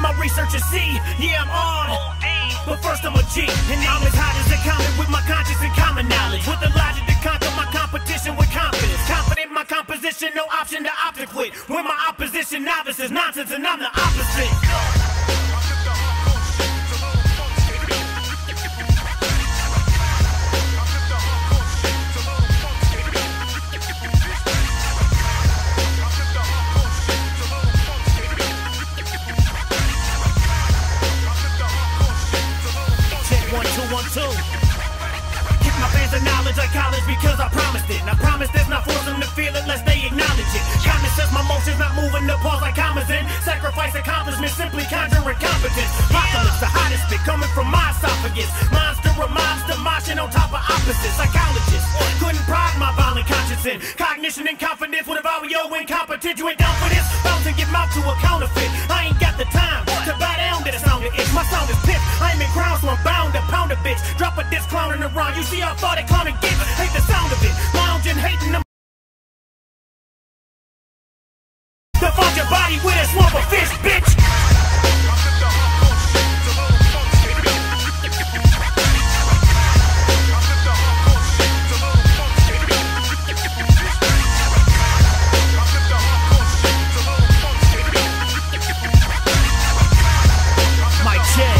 my research and see, yeah, I'm on. But first I'm a G, and I'm as hot as a comet with my conscience and common knowledge. With the logic to conquer my competition with confidence. Confident in my composition, no option to opt to quit. When my opposition novice is nonsense and I'm the opposite. Give my fans the knowledge like college because I promised it. And I promise this, not force them to feel it unless they acknowledge it. Kindness says my motions not moving the pause like commas in. Sacrifice accomplishment, simply conjuring competence. Apocalypse, the hottest spit coming from my esophagus. Monster of mobster moshing on top of opposites. Psychologists couldn't pride my violent conscience in. Cognition and confidence would I were yo incompetent. You ain't down for this, bounce and get mouth to a counterfeit. I ain't got the time to bow down to the sound of it. My sound is pissed, I ain't in crown so I'm bound to pound a bitch. Drop a disc clowning around, you see how far that clowning gets. Hate the sound of it, lounging, hating them. Defund your body with a swamp of fish, bitch. Mic check,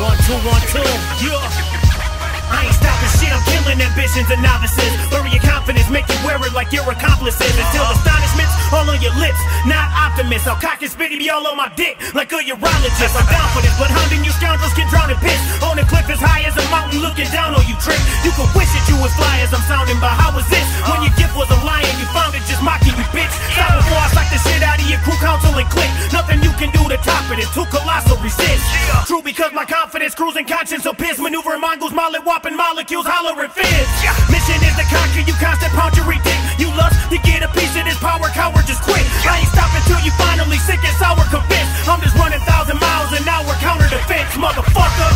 1 2 1 2, yeah. I ain't stopping shit, I'm killing ambitions and novices. Bury your confidence, make you wear it like your accomplices. Until astonishment's all on your lips, not optimists. I'll cock and spit it be all on my dick like a urologist. I'm down for this, but hounding you scoundrels get drowned in piss. On a cliff as high as a mountain looking down on you trick. You could wish that you was fly as I'm sounding, but how was this? When your gift was a lion, you found it just mocking you, bitch. Stop before I slack the shit out of your crew council and click. Nothing you can do to top it, it's too colossal, resist. True because my confidence, cruising conscience, so piss. Maneuvering mongoose, molly whopping molecules, hollering fizz. Mission is to conquer you, constant poundery dick. You lust to get a piece of this power, coward, just quit. I ain't stopping till you finally sick and sour convinced. I'm just running 1,000 miles an hour, counter defense, motherfucker.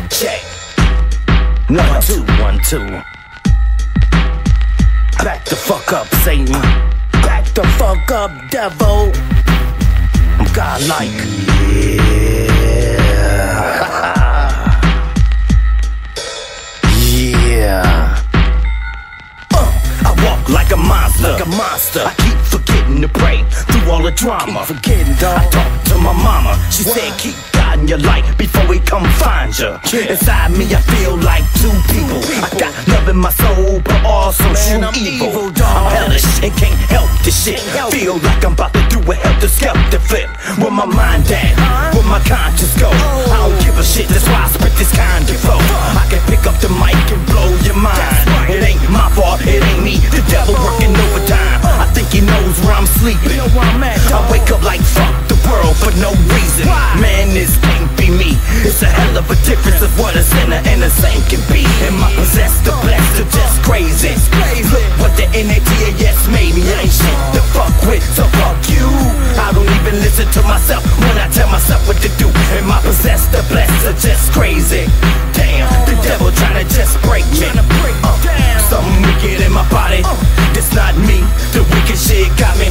Check. 1 2 1 2. Back the fuck up, Satan. Back the fuck up, devil. I'm godlike. Yeah. I walk like a monster. I keep forgetting to pray through all the drama. I talk to my mama. She said keep God in your life before we come find you. Inside me I feel like two people. I got love in my soul, but also true evil. I'm hellish and can't help this shit. Feel like I'm about to do a helter-skelter flip. Where my mind at? Where my conscience go? I don't give a shit, that's why I spit this kind of flow. I can pick up the mic and blow your mind. It ain't my fault, it ain't me. The devil working overtime. I think he knows where I'm sleeping. I wake up like fuck the world for no reason. Man, this can't be me. It's a hell of a difference of what a sinner and a saint can be. Am I possessed or blessed or just crazy? Look what the NFGR made me. I ain't shit to fuck with, so fuck you. I don't even listen to myself when I tell myself what to do. Am I possessed or blessed or just crazy? Damn, the devil trying to just break me. Something wicked in my body. This not me, the wicked shit got me.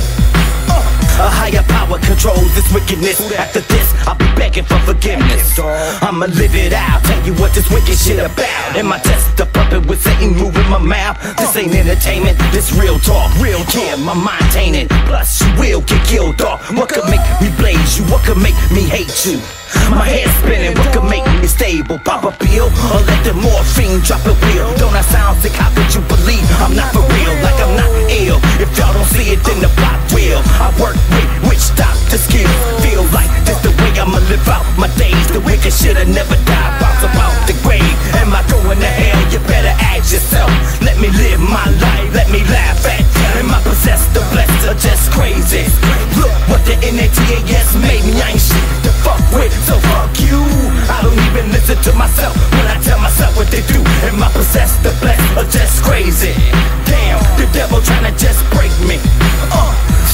A higher power controls this wickedness. After this, I'll be begging for forgiveness. I'ma live it out, tell you what this wicked shit about. Am I just a puppet with Satan moving my mouth? This ain't entertainment, this real talk. Real care, my mind tainted. Plus you will get killed off. What could make me blaze you? What could make me hate you? My head's spinning, what could make me stable? Pop a pill, or let the morphine drop a wheel? Don't I sound sick? How could you believe I'm not for real? Like I'm not ill. If y'all don't see it, then the plot will. I work with witch doctor skills. Feel like this the way I'ma live out my days. The wicked shit'll never die. Bounce about the grave. Am I going to hell? You better ask yourself. Let me live my life. Let me laugh at you. Am I possessed or blessed or just crazy? Look what the NFGR made me. I ain't shit to fuck with, so fuck you. I don't even listen to myself when I tell myself what they do. Am I possessed or blessed or just crazy? Damn, the devil tryna just break me.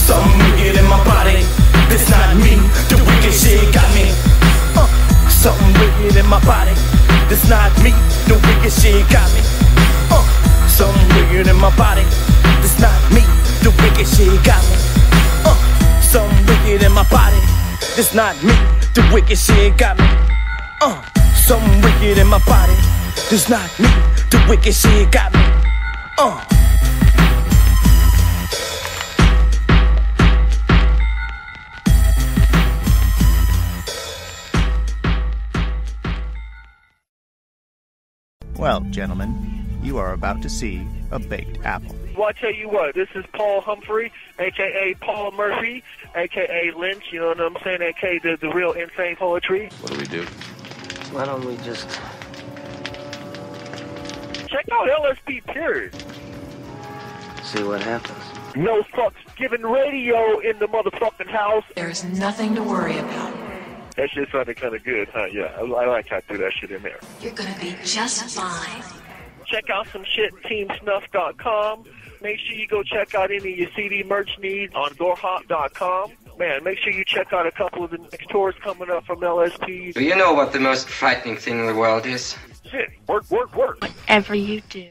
Something wicked in my body. This not me. The wicked shit got me. Something wicked in my body. This not me. The wicked shit got me. Something wicked in my body. This not me. The wicked shit got me. Something wicked in my body. This not me. The wicked shit got me. Something wicked in my body. This not me. The wicked shit got me. Well, gentlemen, you are about to see a baked apple. Well, I tell you what, this is Paul Humphrey, a.k.a. Paul Murphy, a.k.a. Lynch, you know what I'm saying, a.k.a. the real insane poetry. What do we do? Why don't we just... Check out LSP, period. see what happens? No fucks given radio in the motherfucking house. There's nothing to worry about. That shit sounded kind of good, huh? Yeah, I like how I threw that shit in there. You're gonna be just fine. Check out some shit, teamsnuff.com. Make sure you go check out any of your CD merch needs on gorehop.com. Man, make sure you check out a couple of the next tours coming up from LSP. Do you know what the most frightening thing in the world is? Shit, work. Whatever you do.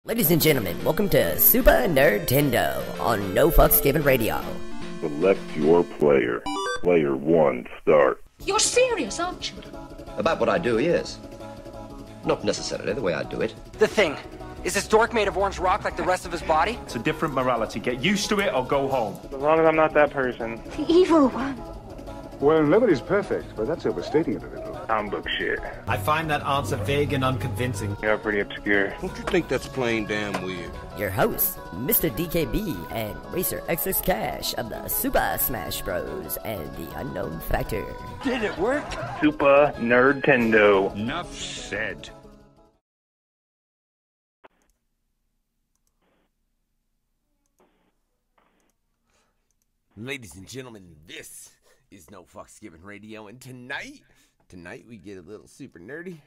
Ladies and gentlemen, welcome to Supah Nerd-tendo on No Fucks Given Radio. Select your player. Player 1, start. You're serious, aren't you? About what I do, yes. Not necessarily the way I do it. The Thing. Is this dork made of orange rock like the rest of his body? It's a different morality. Get used to it or go home. As long as I'm not that person. The evil one. Well, nobody's perfect, but that's overstating it a little. Comic book shit. I find that answer vague and unconvincing. Yeah, pretty obscure. Don't you think that's plain damn weird? Your hosts, Mr. DKB and Racer XX Cash of the Super Smash Bros. And the Unknown Factor. Did it work? Supah Nerd-tendo. Enough said. Ladies and gentlemen, this is No Fucks Given Radio, and tonight we get a little super nerdy.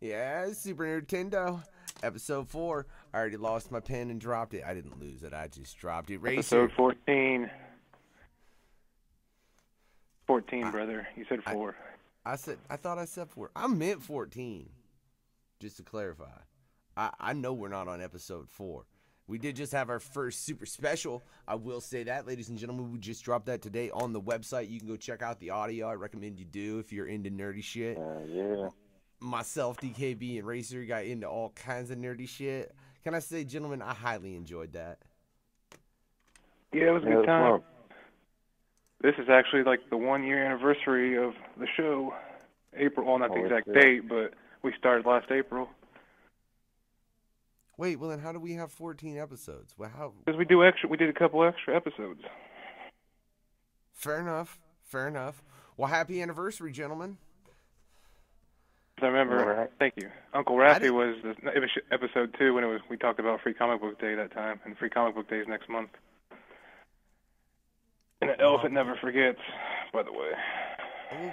Yeah, Super Nerdtendo, episode 4. I already lost my pen and dropped it. I didn't lose it, I just dropped it. Racer. Episode 14. 14, brother. You said 4. I thought I said 4. I meant 14, just to clarify. I know we're not on episode 4. We did just have our first super special. I will say that, ladies and gentlemen. We just dropped that today on the website. You can go check out the audio. I recommend you do if you're into nerdy shit. Yeah. Myself, DKB, and Racer got into all kinds of nerdy shit. Can I say, gentlemen, I highly enjoyed that. Yeah, it was a good time. This is actually like the 1-year anniversary of the show. April, well, not the exact date, but we started last April. Wait, well then how do we have 14 episodes? Well, how? Because we did a couple extra episodes. Fair enough. Well, happy anniversary, gentlemen. I remember. Thank you. Uncle Raffy was episode 2 when we talked about Free Comic Book Day that time, and Free Comic Book Day is next month. And the elephant never forgets, by the way. Well,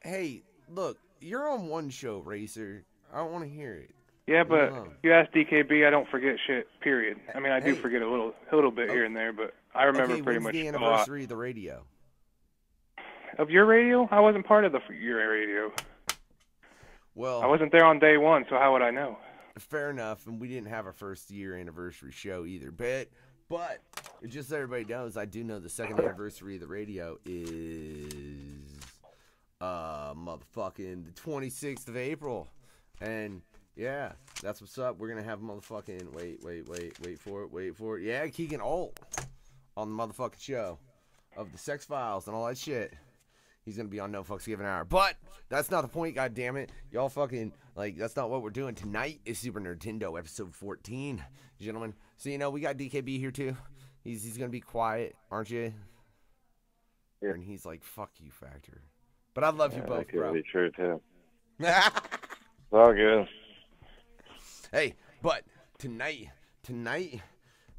hey, look, you're on one show, Racer. I don't want to hear it. Yeah, but if you ask DKB, I don't forget shit, period. I mean, I do forget a little bit here and there, but I remember pretty much the anniversary of the radio? Of your radio? I wasn't part of your radio. Well, I wasn't there on day 1, so how would I know? Fair enough, and we didn't have our first year anniversary show either. But just so everybody knows, I do know the second anniversary of the radio is motherfucking the 26th of April. And yeah, that's what's up. We're going to have motherfucking, wait for it. Yeah, Keegan Alt on the motherfucking show of the Sex Files and all that shit. He's going to be on No Fucks Given Hour. But that's not the point, goddammit. Y'all fucking, that's not what we're doing. Tonight is Super Nerdtendo, episode 14, gentlemen. So, we got DKB here, too. He's going to be quiet, aren't you? Yeah. And he's like, fuck you, Factor. But I love you both, bro. That could be true, too. It's all good. Hey, but tonight,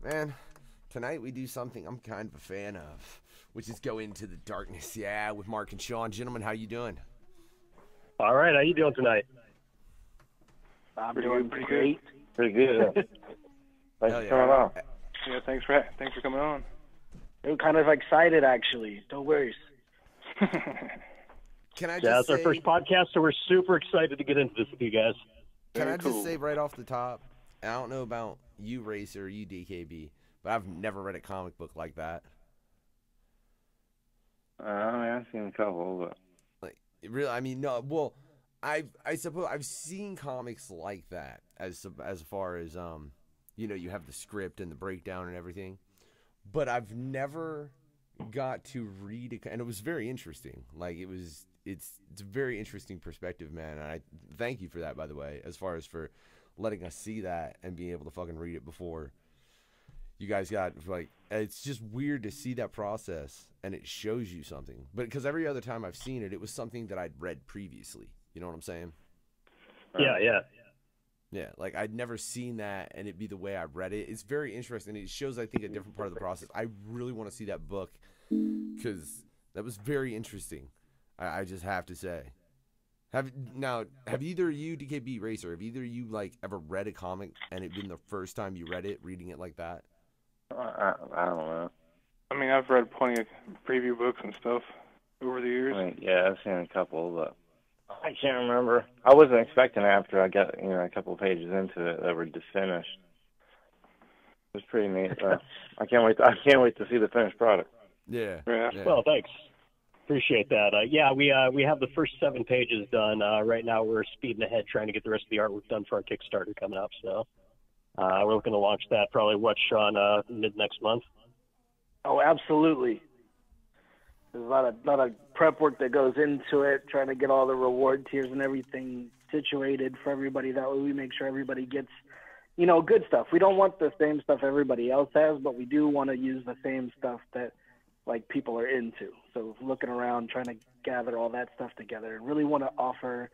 man, tonight we do something I'm kind of a fan of, which is go into the darkness, with Mark and Sean. Gentlemen, how you doing? All right, how you doing tonight? I'm doing pretty great. Pretty good. Thanks for coming on. Yeah, thanks for coming on. I'm kind of excited, actually. No worries. Can I just it's our first podcast, so we're super excited to get into this with you guys. Can I just say right off the top, I don't know about you, Racer, or you, DKB, but I've never read a comic book like that. I've seen a couple, but I suppose I've seen comics like that as far as you have the script and the breakdown and everything, but I've never got to read it, and it was very interesting. It's a very interesting perspective, man, and I thank you for that, by the way, as far as for letting us see that and being able to fucking read it before you guys got, it's just weird to see that process, and it shows you something. But because every other time I've seen it, it was something that I'd read previously. You know what I'm saying? Yeah. Yeah, I'd never seen that, and it'd be the way I read it. It's very interesting. It shows, I think, a different part of the process. I really want to see that book, because that was very interesting. I just have to say. Have either of you, DKB, Racer, have either of you ever read a comic and it been the first time you read it, reading it like that? I don't know. I mean, I've read plenty of preview books and stuff over the years. I've seen a couple, but I can't remember. I wasn't expecting after I got a couple of pages into it that were just finished. It's pretty neat. I can't wait. I can't wait to see the finished product. Yeah. Well, thanks. Appreciate that. We have the first 7 pages done. Right now we're speeding ahead trying to get the rest of the artwork done for our Kickstarter coming up. So we're looking to launch that probably, Sean, mid next month? Oh, absolutely. There's a lot of prep work that goes into it, trying to get all the reward tiers and everything situated for everybody. That way we make sure everybody gets, good stuff. We don't want the same stuff everybody else has, but we do want to use the same stuff that, people are into. So looking around, trying to gather all that stuff together, and really want to offer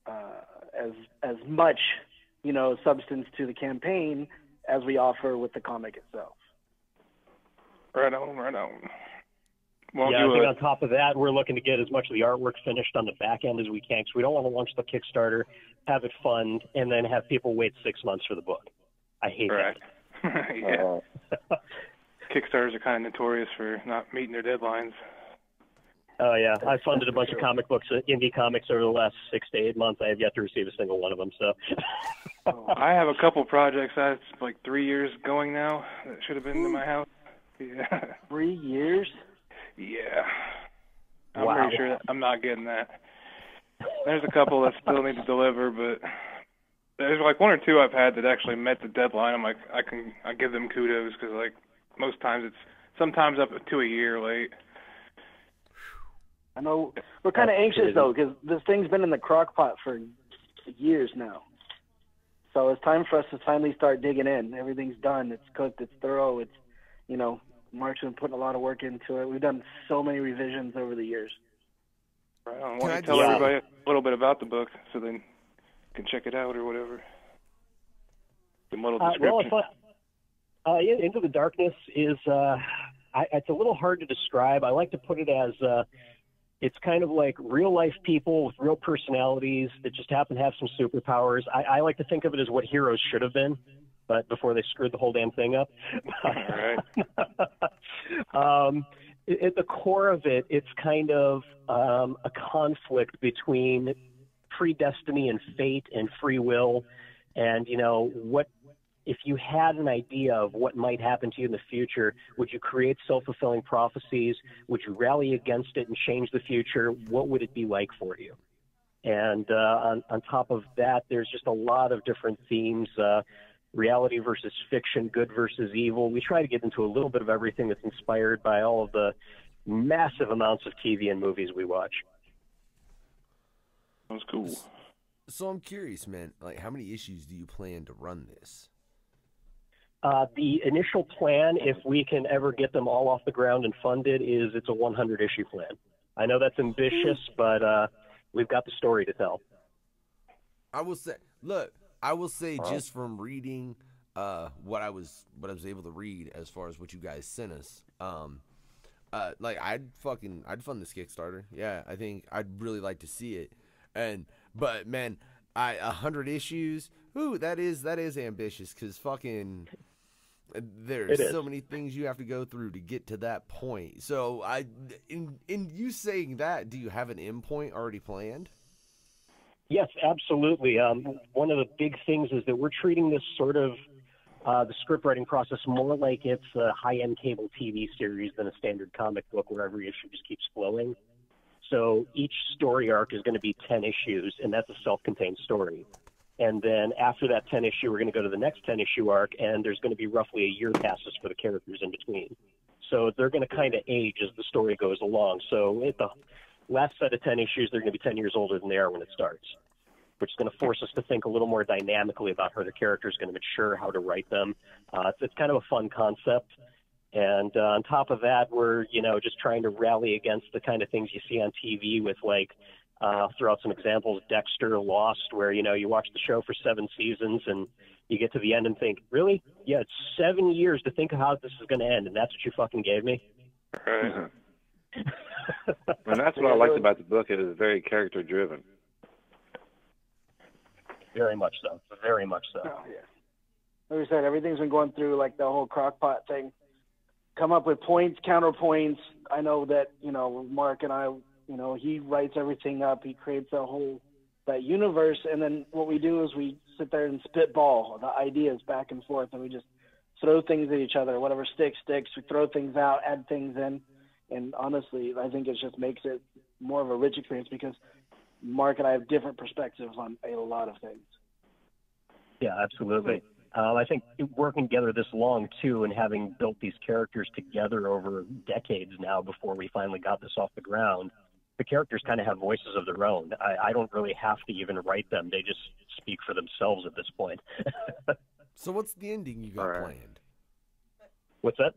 as much, substance to the campaign as we offer with the comic itself. Right on. I think on top of that, we're looking to get as much of the artwork finished on the back end as we can, because we don't want to launch the Kickstarter, have it fund, and then have people wait 6 months for the book. I hate that. Yeah. Kickstarters are kind of notorious for not meeting their deadlines. Oh, yeah. I funded a bunch of comic books, indie comics, over the last 6 to 8 months. I have yet to receive a single one of them. So, I have a couple projects that's 3 years going now that should have been in my house. Yeah. 3 years? Yeah. I'm pretty sure that I'm not getting that. There's a couple that still need to deliver, but there's 1 or 2 I've had that actually met the deadline. I'm I give them kudos, because most times it's sometimes up to a year late. I know we're kind of anxious though, because this thing's been in the crock pot for years now. So it's time for us to finally start digging in. Everything's done. It's cooked. It's thorough. It's, Mark's been putting a lot of work into it. We've done so many revisions over the years. Right on. Why don't you tell everybody a little bit about the book so they can check it out or whatever? The little description. Into the Darkness is it's a little hard to describe. I like to put it as it's kind of like real life people with real personalities that just happen to have some superpowers. I like to think of it as what heroes should have been, but before they screwed the whole damn thing up. All right. At the core of it, it's kind of a conflict between predestiny and fate and free will, and what. If you had an idea of what might happen to you in the future, would you create self-fulfilling prophecies? Would you rally against it and change the future? What would it be like for you? And on top of that, there's just a lot of different themes, reality versus fiction, good versus evil. We try to get into a little bit of everything that's inspired by all of the massive amounts of TV and movies we watch. That's cool. So I'm curious, man, how many issues do you plan to run this? The initial plan, if we can ever get them all off the ground and funded, is it's a 100-issue plan. I know that's ambitious, but we've got the story to tell. I will say, just from reading what I was able to read as far as what you guys sent us, I'd fund this Kickstarter. Yeah, I think I'd really like to see it. But man, 100 issues. Ooh, that is ambitious, because there's so many things you have to go through to get to that point. So in you saying that, do you have an end point already planned? Yes, absolutely. One of the big things is that we're treating this sort of the script writing process more like it's a high-end cable TV series than a standard comic book where every issue just keeps flowing. So each story arc is going to be 10 issues, and that's a self-contained story. And then after that 10 issue, we're going to go to the next 10 issue arc, and there's going to be roughly a year passes for the characters in between. So they're going to kind of age as the story goes along. So at the last set of 10 issues, they're going to be 10 years older than they are when it starts, which is going to force us to think a little more dynamically about how the character is going to mature, how to write them. It's kind of a fun concept. And on top of that, we're, just trying to rally against the kind of things you see on TV with, throw out some examples, Dexter, Lost, where, you watch the show for 7 seasons and you get to the end and think, really? Yeah, it's 7 years to think of how this is going to end, and that's what you fucking gave me? Right. And that's what I liked about the book. It is very character-driven. Very much so. Very much so. Oh, yeah. Like I said, everything's been going through, the whole crockpot thing. Come up with points, counterpoints. I know that, Mark and I, he writes everything up. He creates that universe. And then what we do is we sit there and spitball the ideas back and forth, and we just throw things at each other. Whatever sticks. We throw things out, add things in, and honestly, I think it just makes it more of a rich experience because Mark and I have different perspectives on a lot of things. Yeah, absolutely. I think working together this long, too, and having built these characters together over decades now before we finally got this off the ground, the characters kind of have voices of their own. I don't really have to even write them. They just speak for themselves at this point. So what's the ending you got planned? What's that?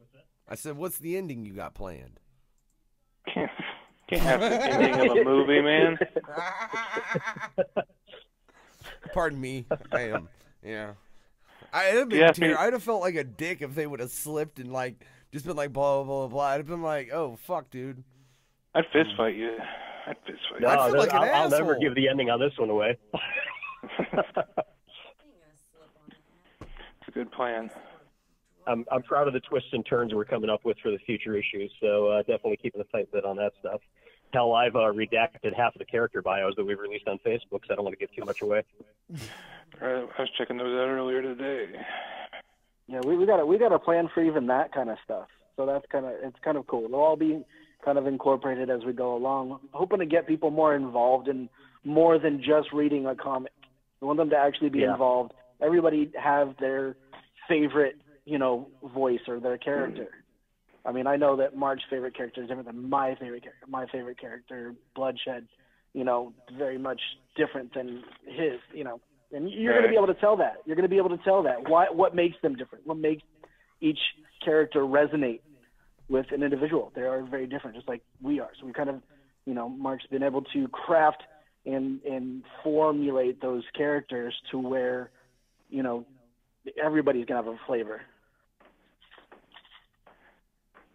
I said, what's the ending you got planned? Can't have the ending of a movie, man. Pardon me. I am. Yeah. I'd have felt like a dick if they would have slipped and like just been like blah blah blah. I'd have been like, oh fuck, dude. I'd fist fight you. No, I'd feel like an I'll asshole. never give the ending on this one away. It's a good plan. I'm proud of the twists and turns we're coming up with for the future issues, so definitely keeping a tight lid on that stuff. Hell, I've redacted half of the character bios that we've released on Facebook, so I don't want to give too much away. I was checking those out earlier today. Yeah, we got a plan for even that kind of stuff. So it's kind of cool. It'll all be kind of incorporated as we go along. Hoping to get people more involved in more than just reading a comic. We want them to actually be involved. Everybody have their favorite, voice or their character. I mean, I know that Mark's favorite character is different than my favorite character. My favorite character, Bloodshed, very much different than his, And you're going to be able to tell that. You're going to be able to tell that. What makes them different? What makes each character resonate with an individual? They are very different, just like we are. So we kind of, Mark's been able to craft and formulate those characters to where, everybody's going to have a flavor.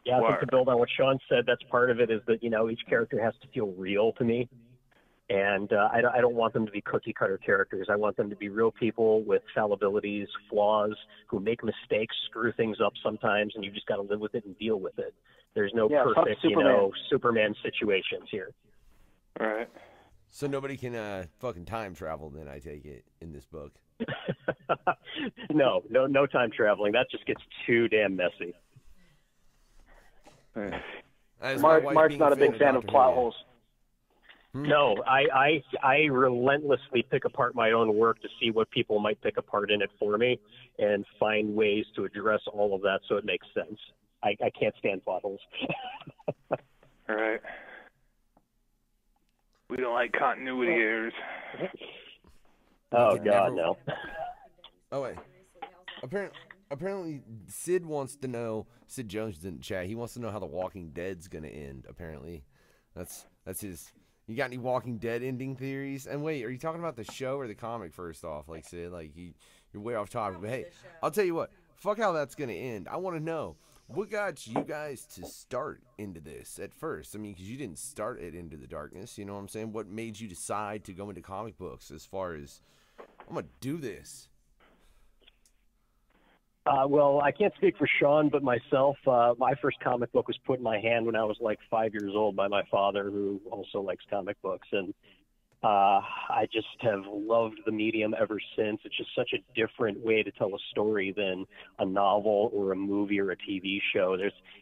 Yeah, I think to build on what Sean said, that's part of it is that, each character has to feel real to me. And I don't want them to be cookie-cutter characters. I want them to be real people with fallibilities, flaws, who make mistakes, screw things up sometimes, and you just got to live with it and deal with it. There's no perfect, Superman situations here. All right. So nobody can fucking time travel then, I take it, in this book. No time traveling. That just gets too damn messy. Mark's not a big fan of plot holes. No, I relentlessly pick apart my own work to see what people might pick apart in it for me and find ways to address all of that so it makes sense. I can't stand plot holes. All right. We don't like continuity errors. Oh, God, no. Oh, wait. Apparently, Sid wants to know, Sid Jones didn't chat, he wants to know how The Walking Dead's going to end, apparently. That's his... You got any Walking Dead ending theories? And wait, are you talking about the show or the comic first off? Like, Sid, like, you're way off topic. But hey, I'll tell you what. Fuck how that's going to end. I want to know, what got you guys to start into this at first? I mean, because you didn't start it Into the Darkness, you know what I'm saying? What made you decide to go into comic books as far as, I'm going to do this? Well, I can't speak for Sean, but myself, my first comic book was put in my hand when I was like 5 years old by my father, who also likes comic books. And I just have loved the medium ever since. It's just such a different way to tell a story than a novel or a movie or a TV show.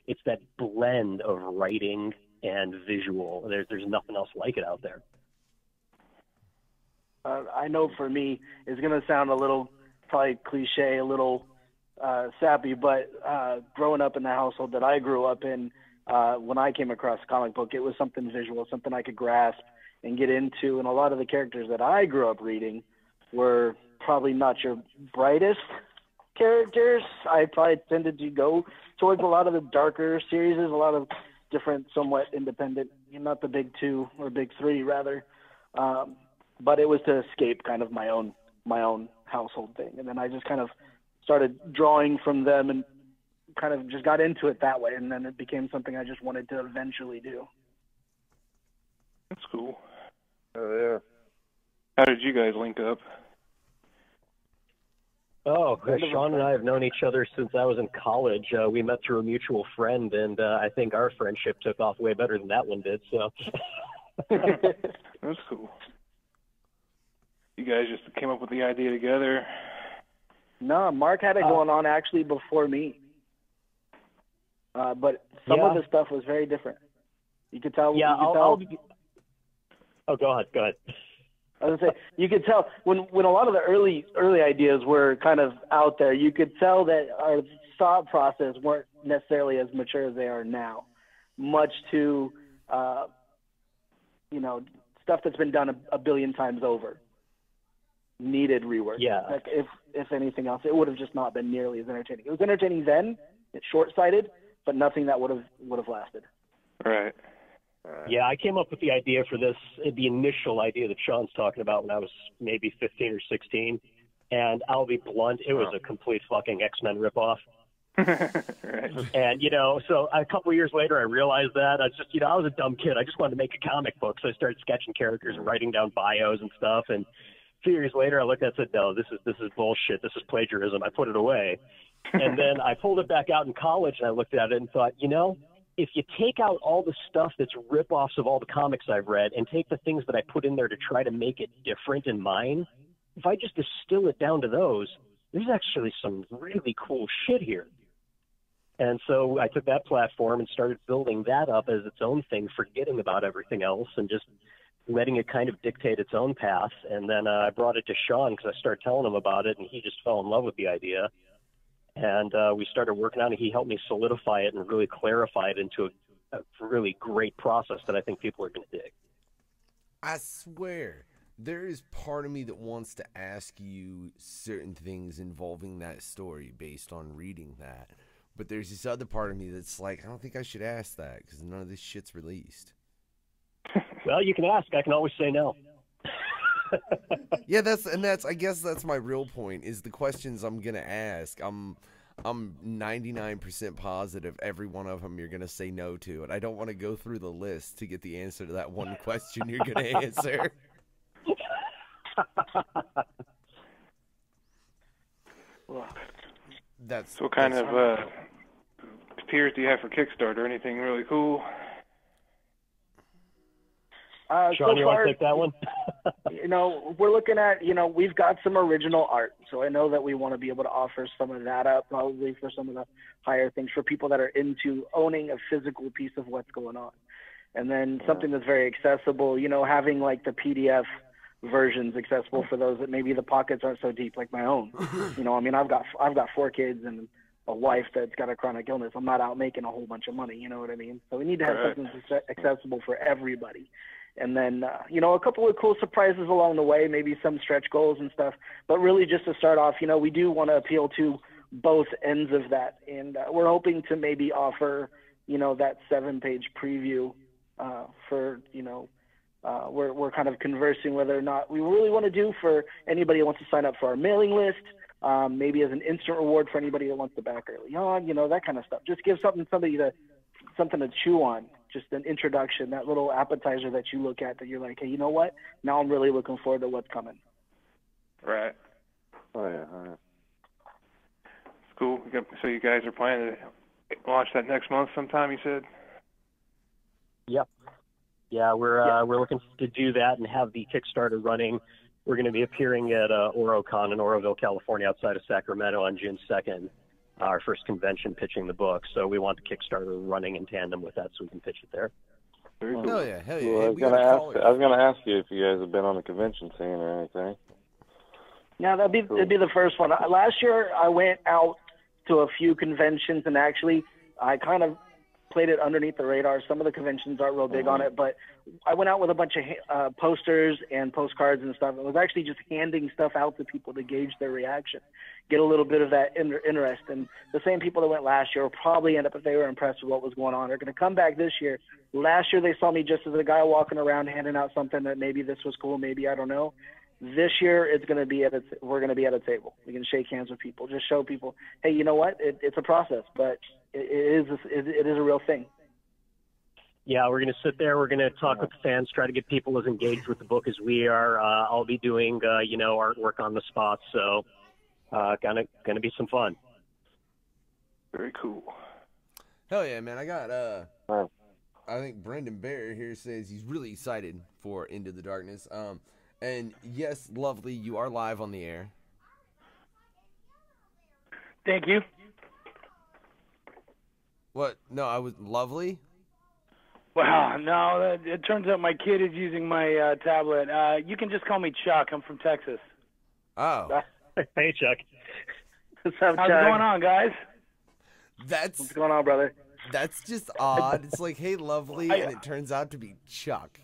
It's that blend of writing and visual. There's nothing else like it out there. I know for me, it's going to sound a little probably cliche, a little sappy, but growing up in the household that I grew up in, when I came across a comic book, it was something visual, something I could grasp and get into. And a lot of the characters that I grew up reading were probably not your brightest characters. I probably tended to go towards a lot of the darker series, a lot of different, somewhat independent, not the big two or big three, rather. But it was to escape kind of my own household thing. And then I just kind of started drawing from them and kind of just got into it that way, and then it became something I just wanted to eventually do. That's cool. Oh, yeah. How did you guys link up? Oh, Sean and I have known each other since I was in college. We met through a mutual friend, and I think our friendship took off way better than that one did. So That's cool. You guys just came up with the idea together. No, Mark had it going on actually before me. But some of the stuff was very different. You could tell. Yeah, Oh, go ahead. Go ahead. I was gonna say, you could tell when a lot of the early ideas were kind of out there, you could tell that our thought process weren't necessarily as mature as they are now. Much to, stuff that's been done a billion times over needed rework. Yeah. Like if anything else, it would have just not been nearly as entertaining. It was entertaining then. It's short-sighted, but nothing that would have lasted. Right. Yeah, I came up with the idea for this, the initial idea that Sean's talking about when I was maybe 15 or 16. And I'll be blunt, it was a complete fucking X-Men ripoff. Right. And, so a couple of years later, I realized that. I was a dumb kid. I just wanted to make a comic book. So I started sketching characters and writing down bios and stuff. And a few years later, I looked at it and said, no, this is bullshit. This is plagiarism. I put it away. And then I pulled it back out in college, and I looked at it and thought, if you take out all the stuff that's rip-offs of all the comics I've read and take the things that I put in there to try to make it different in mine, if I just distill it down to those, there's actually some really cool shit here. And so I took that platform and started building that up as its own thing, forgetting about everything else and just letting it kind of dictate its own path. And then I brought it to Sean because I started telling him about it, and he just fell in love with the idea. And we started working on it. He helped me solidify it and really clarify it into a really great process that I think people are going to dig. I swear, there is part of me that wants to ask you certain things involving that story based on reading that. But there's this other part of me that's like, I don't think I should ask that because none of this shit's released. Well, you can ask. I can always say no. Yeah, I guess that's my real point, is the questions I'm going to ask. I'm 99% positive every one of them you're going to say no to, and I don't want to go through the list to get the answer to that one question you're going to answer. So what kind of tiers do you have for Kickstarter? Anything really cool? Sean, so you want to take that one? We're looking at, we've got some original art. So I know that we want to be able to offer some of that up, probably for some of the higher things for people that are into owning a physical piece of what's going on. And then something that's very accessible, having like the PDF versions accessible for those that maybe the pockets aren't so deep, like my own. I've got 4 kids and a wife that's got a chronic illness. I'm not out making a whole bunch of money, you know what I mean? So we need to have something that's accessible for everybody. And then, a couple of cool surprises along the way, maybe some stretch goals and stuff. But really just to start off, we do want to appeal to both ends of that. And we're hoping to maybe offer, that 7-page preview for, we're kind of conversing whether or not we really want to do for anybody who wants to sign up for our mailing list, maybe as an instant reward for anybody that wants to back early on, that kind of stuff. Just give something to chew on. Just an introduction, that little appetizer that you look at that you're like, hey, you know what? Now I'm really looking forward to what's coming. Right. Oh, yeah. All right. It's cool. So you guys are planning to launch that next month sometime, you said? Yep. Yeah, we're looking to do that and have the Kickstarter running. We're going to be appearing at OroCon in Oroville, California, outside of Sacramento on June 2nd. Our first convention pitching the book, so we want the Kickstarter running in tandem with that so we can pitch it there. Very cool. Hell yeah. Well, I was gonna ask you if you guys have been on the convention scene or anything. Yeah, it'd be the first one. Last year I went out to a few conventions, and actually I kind of played it underneath the radar. Some of the conventions aren't real big on it, but I went out with a bunch of posters and postcards and stuff. I was actually just handing stuff out to people to gauge their reaction, get a little bit of that interest. And the same people that went last year will probably end up, if they were impressed with what was going on, they're going to come back this year. Last year they saw me just as a guy walking around handing out something that maybe this was cool, maybe I don't know. This year it's going to be we're going to be at a table. We can shake hands with people, just show people, hey, you know what? It's a process, but it is a real thing. Yeah, we're going to sit there. We're going to talk with the fans, try to get people as engaged with the book as we are. I'll be doing, artwork on the spot, so gonna be some fun. Very cool. Hell yeah, man! I got I think Brendan Bear here says he's really excited for Into the Darkness. And yes, lovely, you are live on the air. Thank you. What? No, I was lovely. Wow, no, it turns out my kid is using my tablet. You can just call me Chuck. I'm from Texas. Oh. Hey, Chuck. What's up, How's Chuck? it going on, guys? What's going on, brother? That's just odd. It's like, hey, lovely, and it turns out to be Chuck.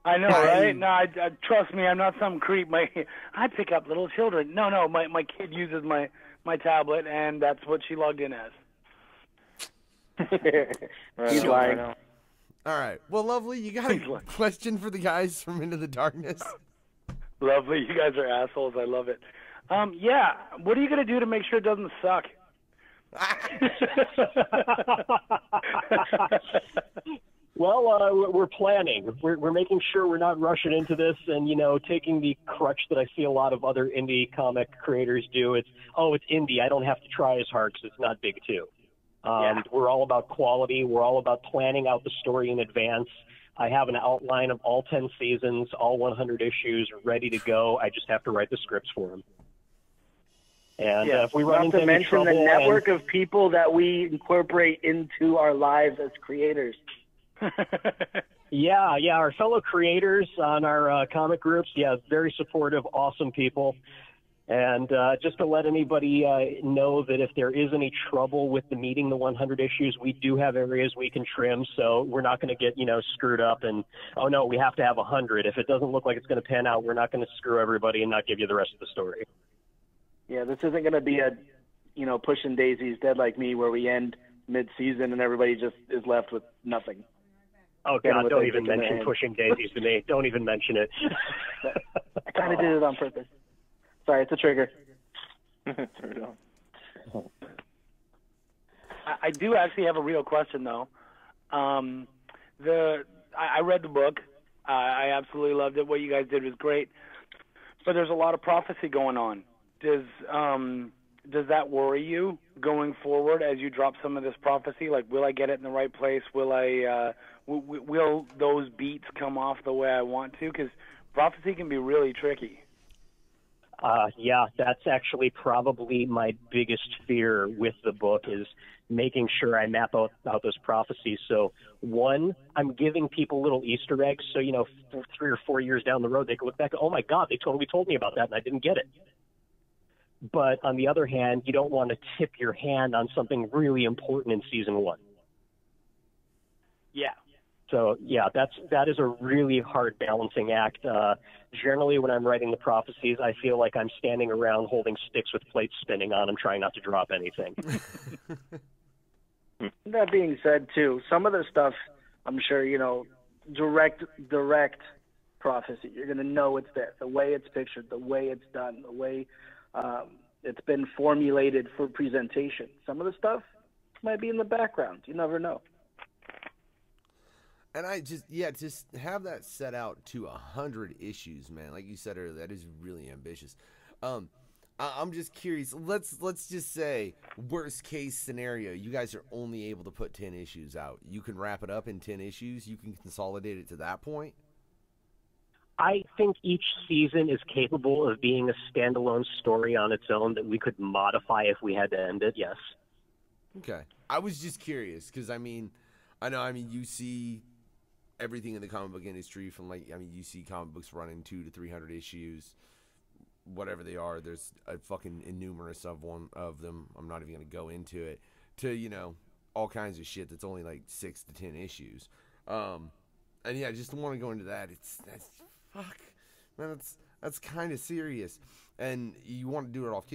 I know, right? No, I trust me, I'm not some creep. I pick up little children. No, my kid uses my tablet, and that's what she logged in as. He's lying. All right. Well, lovely, you got a question for the guys from Into the Darkness? Lovely, you guys are assholes. I love it. Yeah, what are you going to do to make sure it doesn't suck? Well, we're planning. We're making sure we're not rushing into this and, taking the crutch that I see a lot of other indie comic creators do. It's indie. I don't have to try as hard because it's not big, too. We're all about quality. We're all about planning out the story in advance. I have an outline of all 10 seasons, all 100 issues ready to go. I just have to write the scripts for them. And if we run into any trouble, not to mention the network of people that we incorporate into our lives as creators. Yeah, our fellow creators on our comic groups, very supportive, awesome people. And just to let anybody know that if there is any trouble with meeting the 100 issues, we do have areas we can trim, so we're not going to get, screwed up and, oh, no, we have to have 100. If it doesn't look like it's going to pan out, we're not going to screw everybody and not give you the rest of the story. Yeah, this isn't going to be a, pushing daisies, Dead Like Me, where we end mid-season and everybody just is left with nothing. Oh, God, don't even mention pushing daisies to me. Don't even mention it. I kind of did it on purpose. Sorry, it's a trigger. I do actually have a real question, though. I read the book. I absolutely loved it. What you guys did was great. But there's a lot of prophecy going on. Does that worry you going forward as you drop some of this prophecy? Like, will I get it in the right place? Will will those beats come off the way I want to? Because prophecy can be really tricky. That's actually probably my biggest fear with the book is making sure I map out those prophecies. So, one, I'm giving people little Easter eggs. So, 3 or 4 years down the road, they can look back, oh, my God, they totally told me about that, and I didn't get it. But on the other hand, you don't want to tip your hand on something really important in season 1. Yeah. So, that is a really hard balancing act. Generally, when I'm writing the prophecies, I feel like I'm standing around holding sticks with plates spinning on them, trying not to drop anything. That being said, too, some of the stuff, I'm sure, direct prophecy, you're going to know it's there. The way it's pictured, the way it's done, the way it's been formulated for presentation. Some of the stuff might be in the background. You never know. And just have that set out to 100 issues, man. Like you said earlier, that is really ambitious. I'm just curious. Let's just say worst case scenario, you guys are only able to put 10 issues out. You can wrap it up in 10 issues. You can consolidate it to that point. I think each season is capable of being a standalone story on its own that we could modify if we had to end it. Yes. Okay. I was just curious because you see everything in the comic book industry from you see comic books running 200 to 300 issues, whatever they are. There's a fucking innumerous of them. I'm not even going to go into it to, all kinds of shit that's only like 6 to 10 issues. Just want to go into that. That's kind of serious. And you want to do it off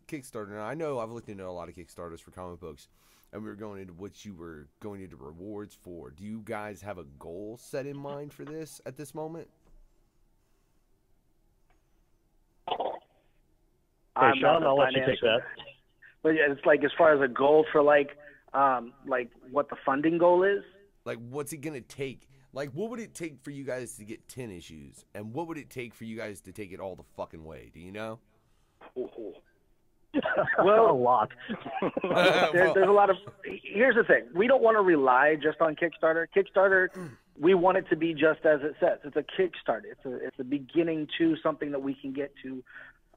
Kickstarter. Now, I know I've looked into a lot of Kickstarters for comic books, and we were going into what you were going into rewards for. Do you guys have a goal set in mind for this at this moment? Hey, Sean, I'll let you take that. But it's like as far as a goal for like what the funding goal is. Like, what's it gonna take? Like, what would it take for you guys to get 10 issues, and what would it take for you guys to take it all the fucking way? Do you know? Well, a lot. There's a lot of. Here's the thing: we don't want to rely just on Kickstarter. Kickstarter, we want it to be just as it says. It's a Kickstarter. It's a beginning to something that we can get to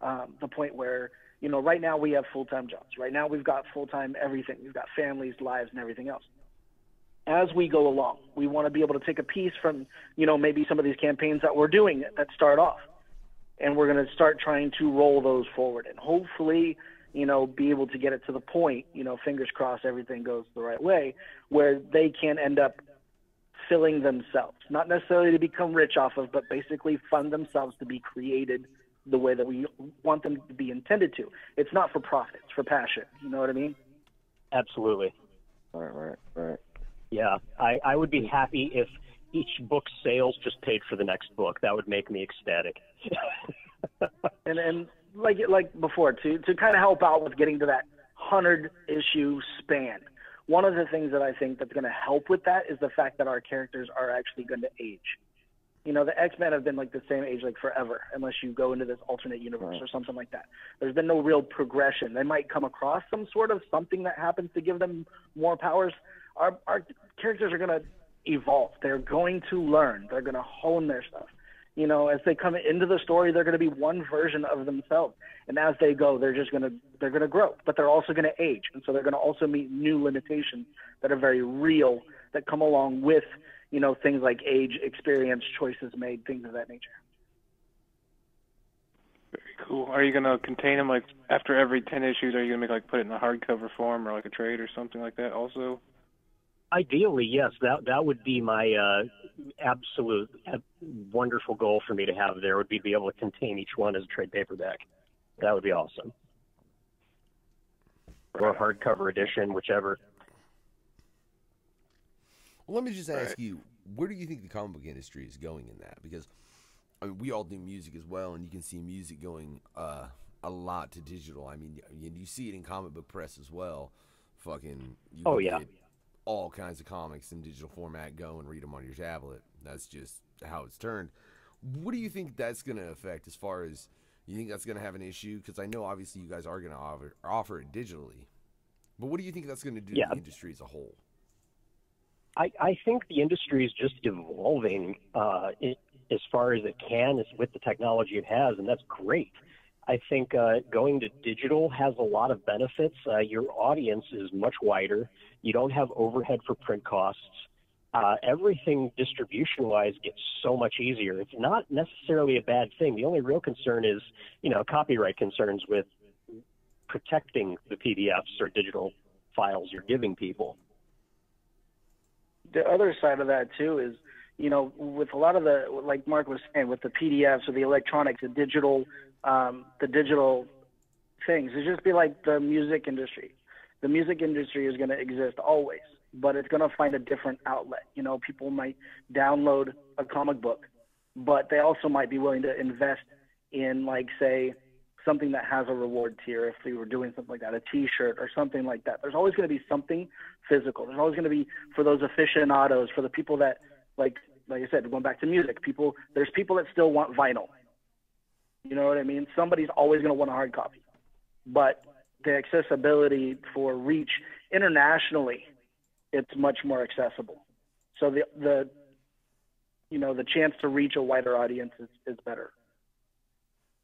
the point where right now we have full-time jobs. Right now we've got full-time everything. We've got families, lives, and everything else. As we go along, we want to be able to take a piece from, maybe some of these campaigns that we're doing that start off. And we're going to start trying to roll those forward and hopefully, be able to get it to the point, fingers crossed everything goes the right way, where they can end up filling themselves. Not necessarily to become rich off of, but basically fund themselves to be created the way that we want them to be intended to. It's not for profit, it's for passion. You know what I mean? Absolutely. Right. Yeah, I would be happy if each book's sales just paid for the next book. That would make me ecstatic. and like before, to kind of help out with getting to that 100-issue span, one of the things that I think that's going to help with that is the fact that our characters are actually going to age. The X-Men have been like the same age like forever, unless you go into this alternate universe or something like that. There's been no real progression. They might come across some sort of something that happens to give them more powers. Our characters are going to evolve. They're going to learn. They're going to hone their stuff. As they come into the story, they're going to be one version of themselves. And as they go, they're going to grow, but they're also going to age. And so they're going to also meet new limitations that are very real that come along with, things like age, experience, choices made, things of that nature. Very cool. Are you going to contain them, like, after every 10 issues, are you going to put it in a hardcover form or like a trade or something like that also? Ideally, yes. That would be my absolute wonderful goal for me to have there, would be to be able to contain each one as a trade paperback. That would be awesome. Or a hardcover edition, whichever. Well, let me just ask you, where do you think the comic book industry is going in that? Because, we all do music as well, and you can see music going a lot to digital. I mean, you see it in comic book press as well. Get all kinds of comics in digital format, go and read them on your tablet. That's just how it's turned. What do you think that's going to affect as far as, you think that's going to have an issue? Because I know obviously you guys are going to offer it digitally. But what do you think that's going to do to the industry as a whole? I think the industry is just evolving as far as it can with the technology it has, and that's great. I think going to digital has a lot of benefits. Your audience is much wider. You don't have overhead for print costs. Everything distribution-wise gets so much easier. It's not necessarily a bad thing. The only real concern is, copyright concerns with protecting the PDFs or digital files you're giving people. The other side of that, too, is, with a lot of the, like Mark was saying, with the PDFs or the electronics, the digital things, it's just be like the music industry. The music industry is going to exist always, but it's going to find a different outlet. People might download a comic book, but they also might be willing to invest in, like, say, something that has a reward tier, if we were doing something like that, a T-shirt or something like that. There's always going to be something physical. There's always going to be, for those aficionados, for the people that, like I said, going back to music, there's people that still want vinyl. You know what I mean? Somebody's always going to want a hard copy. But the accessibility for reach internationally, it's much more accessible. So the chance to reach a wider audience is better.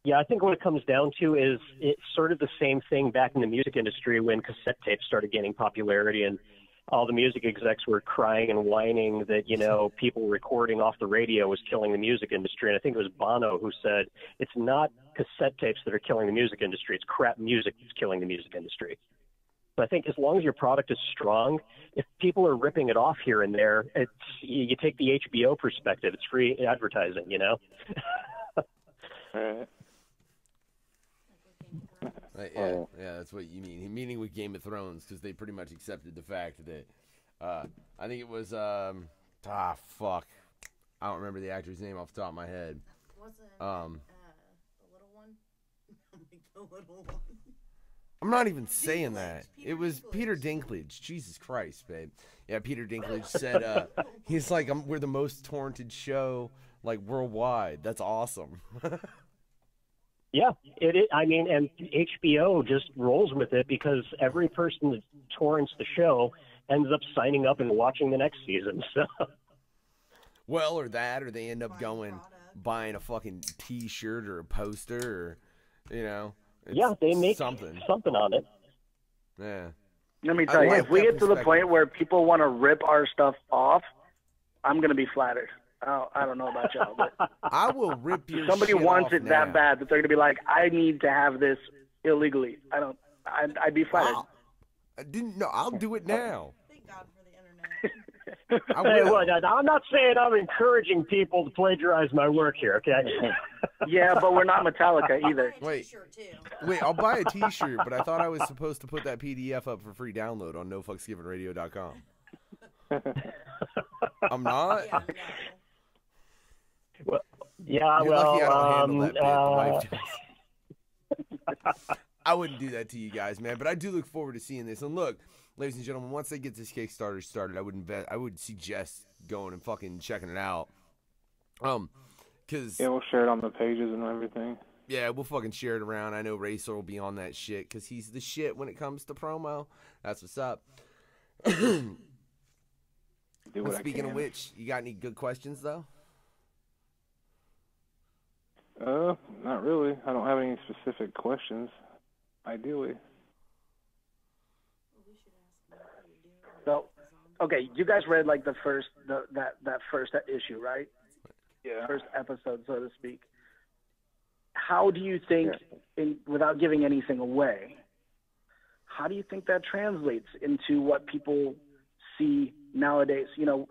Yeah, I think what it comes down to is it's sort of the same thing back in the music industry when cassette tapes started gaining popularity and all the music execs were crying and whining that, people recording off the radio was killing the music industry. And I think it was Bono who said, it's not cassette tapes that are killing the music industry, it's crap music that's killing the music industry. So I think as long as your product is strong, if people are ripping it off here and there, you take the HBO perspective, it's free advertising, Yeah, that's what you mean. Meaning with Game of Thrones, because they pretty much accepted the fact that I think it was fuck, I don't remember the actor's name off the top of my head. Wasn't the little one? The little one. I'm not even saying that. It was Peter Dinklage. Jesus Christ, babe. Yeah, Peter Dinklage said he's like, we're the most torrented show like worldwide. That's awesome. Yeah, it is. I mean, and HBO just rolls with it because every person that torrents the show ends up signing up and watching the next season. So, well, or they end up buying a fucking T-shirt or a poster, or they make something on it. Yeah. Let me tell you, if we get to the point where people want to rip our stuff off, I'm going to be flattered. I don't know about y'all, but I will rip your somebody shit wants off it now. that bad that they're going to be like, I need to have this illegally. I'd be flattered. I'll do it now. Thank God for the internet. I will. I'm not saying I'm encouraging people to plagiarize my work here, okay? Yeah, but we're not Metallica either. Wait, I'll buy a T-shirt, but I thought I was supposed to put that PDF up for free download on NoFucksGivenRadio.com. I'm not. You're lucky I don't handle that bit. The wife does. I wouldn't do that to you guys, man. But I do look forward to seeing this. And look, ladies and gentlemen, once they get this Kickstarter started, I would suggest going and fucking checking it out. Cause we'll share it on the pages and everything. Yeah, we'll fucking share it around. I know Racer will be on that shit because he's the shit when it comes to promo. That's what's up. Speaking of which, you got any good questions though? Not really. I don't have any specific questions. Ideally. So, okay, you guys read like that first issue, right? Yeah. First episode, so to speak. How do you think, without giving anything away, how do you think that translates into what people see nowadays? You know,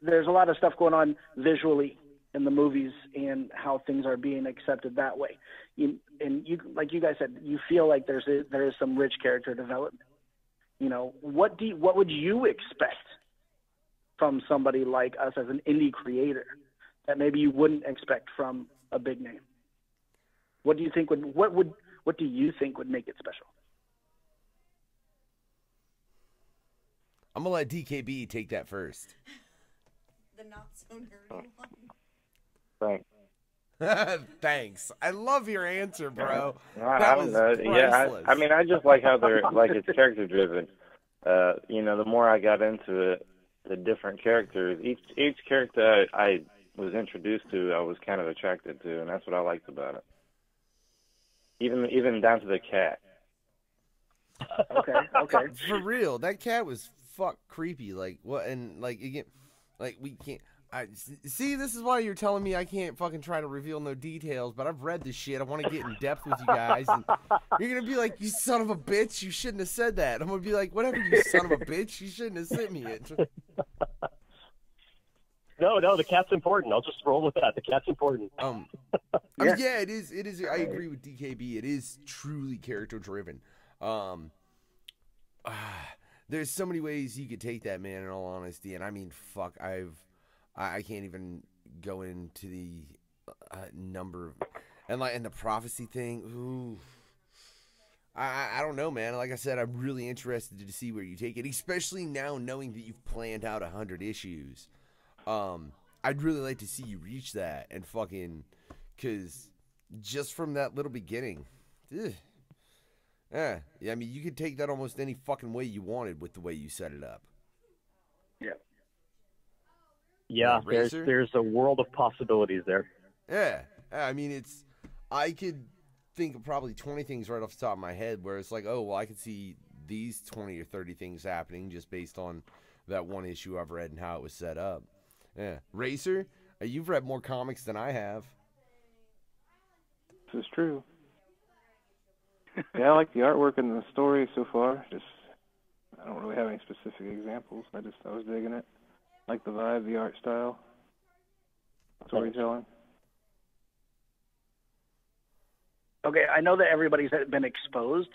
there's a lot of stuff going on visually in the movies and how things are being accepted that way. And you, like you guys said, you feel like there is some rich character development. You know, what would you expect from somebody like us as an indie creator that maybe you wouldn't expect from a big name? What do you think what do you think would make it special? I'm gonna let DKB take that first. The not so nerdy one. Thanks. Thanks. I love your answer, bro. I don't know. Yeah, I mean, I just like how they're like it's character driven. You know, the more I got into it, the different characters, each character I was introduced to, I was kind of attracted to, and that's what I liked about it. Even down to the cat. Okay. For real, that cat was creepy. Like what? And like again, like we can't. I see. This is why you're telling me I can't fucking try to reveal no details. But I've read this shit. I want to get in depth with you guys. And you're gonna be like, "You son of a bitch! You shouldn't have said that." I'm gonna be like, "Whatever, you son of a bitch! You shouldn't have sent me it." No, the cat's important. I'll just roll with that. The cat's important. I mean, yeah, it is. It is. I agree with DKB. It is truly character driven. There's so many ways you could take that, man. In all honesty, and I mean, fuck, I can't even go into the number of, and the prophecy thing. Ooh, I don't know, man. Like I said, I'm really interested to see where you take it, especially now knowing that you've planned out 100 issues. I'd really like to see you reach that and fucking, cause just from that little beginning, I mean, you could take that almost any fucking way you wanted with the way you set it up. Yeah, there's a world of possibilities there. Yeah, I mean, I could think of probably 20 things right off the top of my head where it's like, oh, well, I could see these 20 or 30 things happening just based on that one issue I've read and how it was set up. Yeah. Racer, you've read more comics than I have. This is true. Yeah, I like the artwork and the story so far. I don't really have any specific examples. I was digging it. I like the vibe, the art style, storytelling. Okay, I know that everybody's been exposed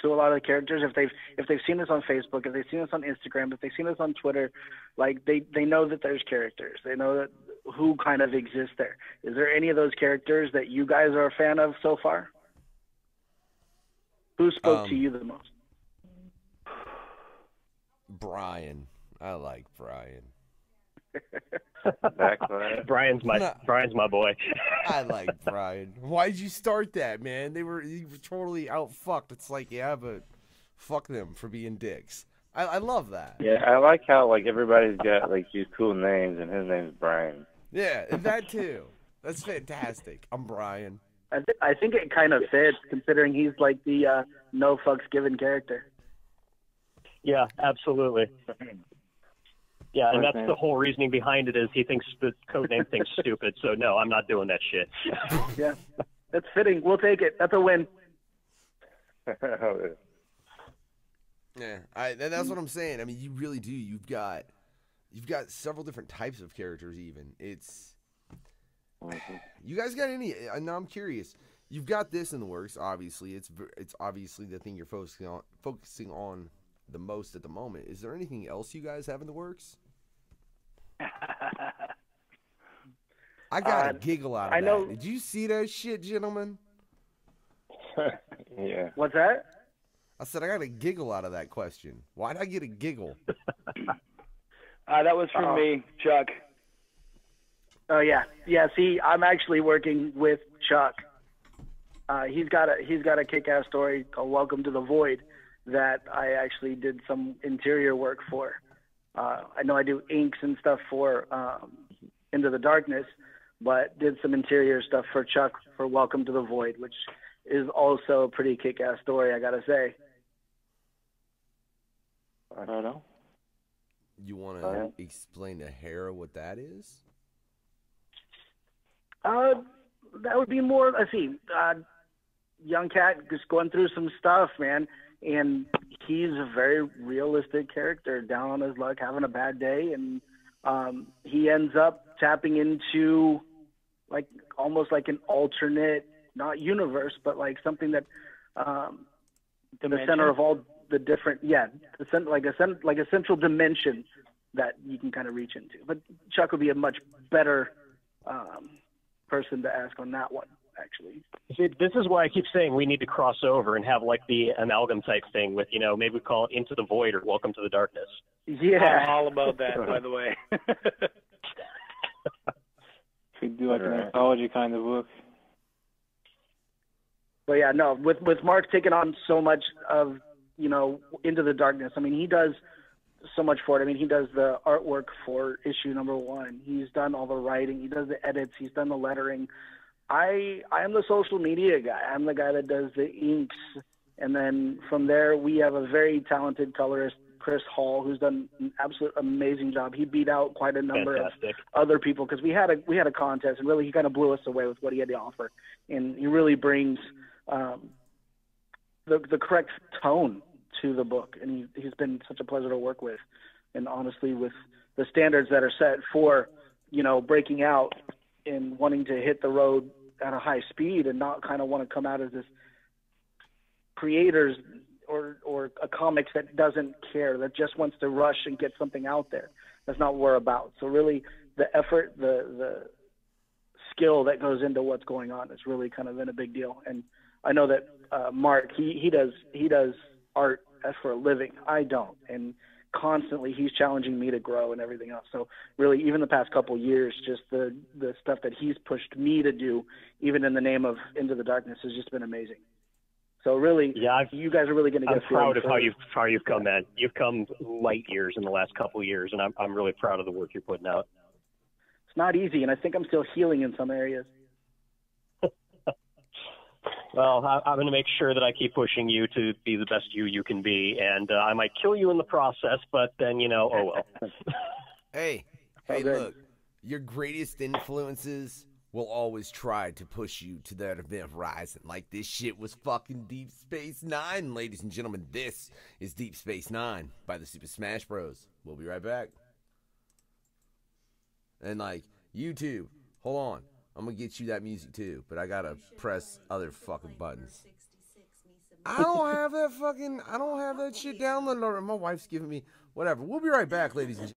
to a lot of the characters. If they've seen us on Facebook, if they've seen us on Instagram, if they've seen us on Twitter, like they know that there's characters. They know that who kind of exists there. Is there any of those characters that you guys are a fan of so far? Who spoke to you the most? Brian. I like Brian. Brian's my boy. I like Brian. Why'd you start that, man? You were totally outfucked. It's like, yeah, but fuck them for being dicks. I love that. Yeah, I like how like everybody's got like these cool names, and his name's Brian. Yeah, and that too. That's fantastic. I'm Brian. I think it kind of fits, considering he's like the no fucks given character. Yeah, absolutely. Yeah, and that's the whole reasoning behind it is he thinks the codename thing's stupid. So no, I'm not doing that shit. Yeah, that's fitting. We'll take it. That's a win. Yeah, that's what I'm saying. I mean, you really do. You've got several different types of characters. Even you guys got any? Now I'm curious. You've got this in the works. Obviously, it's obviously the thing you're focusing on the most at the moment. Is there anything else you guys have in the works? I got a giggle out of that. know. Did you see that shit, gentlemen? Yeah. What's that? I said I got a giggle out of that question. Why'd I get a giggle? That was from me, Chuck. Oh yeah. See, I'm actually working with Chuck. He's got a kick-ass story called "Welcome to the Void" that I actually did some interior work for. I know I do inks and stuff for Into the Darkness, but did some interior stuff for Chuck for "Welcome to the Void," which is also a pretty kick-ass story, I gotta say. I don't know. You want to explain to Hera what that is? That would be more. Let's see. Young cat just going through some stuff, man, and he's a very realistic character, down on his luck, having a bad day, and he ends up tapping into like almost like an alternate, not universe, but like something that the center of all the different, like a central dimension that you can kind of reach into. But Chuck would be a much better person to ask on that one, actually. See, this is why I keep saying we need to cross over and have like the amalgam type thing with, maybe we call it Into the Void or Welcome to the Darkness. Yeah. I'm all about that, by the way. If we do like an anthology kind of book. But yeah, no, with Mark taking on so much of, Into the Darkness, I mean, he does so much for it. I mean, he does the artwork for issue #1. He's done all the writing. He does the edits. He's done the lettering. I am the social media guy. I'm the guy that does the inks. And then from there, we have a very talented colorist, Chris Hall, who's done an absolute amazing job. He beat out quite a number of other people because we had a contest, and really he kind of blew us away with what he had to offer. And he really brings the correct tone to the book, and he's been such a pleasure to work with. And honestly, with the standards that are set for, breaking out and wanting to hit the road at a high speed and not kind of want to come out as this creators or a comics that doesn't care, that just wants to rush and get something out there. That's not what we're about. So really the effort, the skill that goes into what's going on is really kind of been a big deal. And I know that Mark, he does art for a living. I don't. And constantly he's challenging me to grow and everything else. So really, even the past couple of years, just the stuff that he's pushed me to do, even in the name of Into the Darkness, has just been amazing. So really, you guys are really going to get. I'm proud of how you've come, man. You've come light years in the last couple of years, and I'm really proud of the work you're putting out. It's not easy, and I think I'm still healing in some areas. Well, I'm going to make sure that I keep pushing you to be the best you can be, and I might kill you in the process, but then, oh well. Hey, look, your greatest influences will always try to push you to that horizon. Like this shit was fucking Deep Space Nine, ladies and gentlemen. This is Deep Space Nine by the Super Smash Bros. We'll be right back. And like, YouTube, hold on. I'm gonna get you that music too, but I gotta press other fucking buttons. I don't have that shit downloaded. My wife's giving me whatever. We'll be right back, ladies and gentlemen.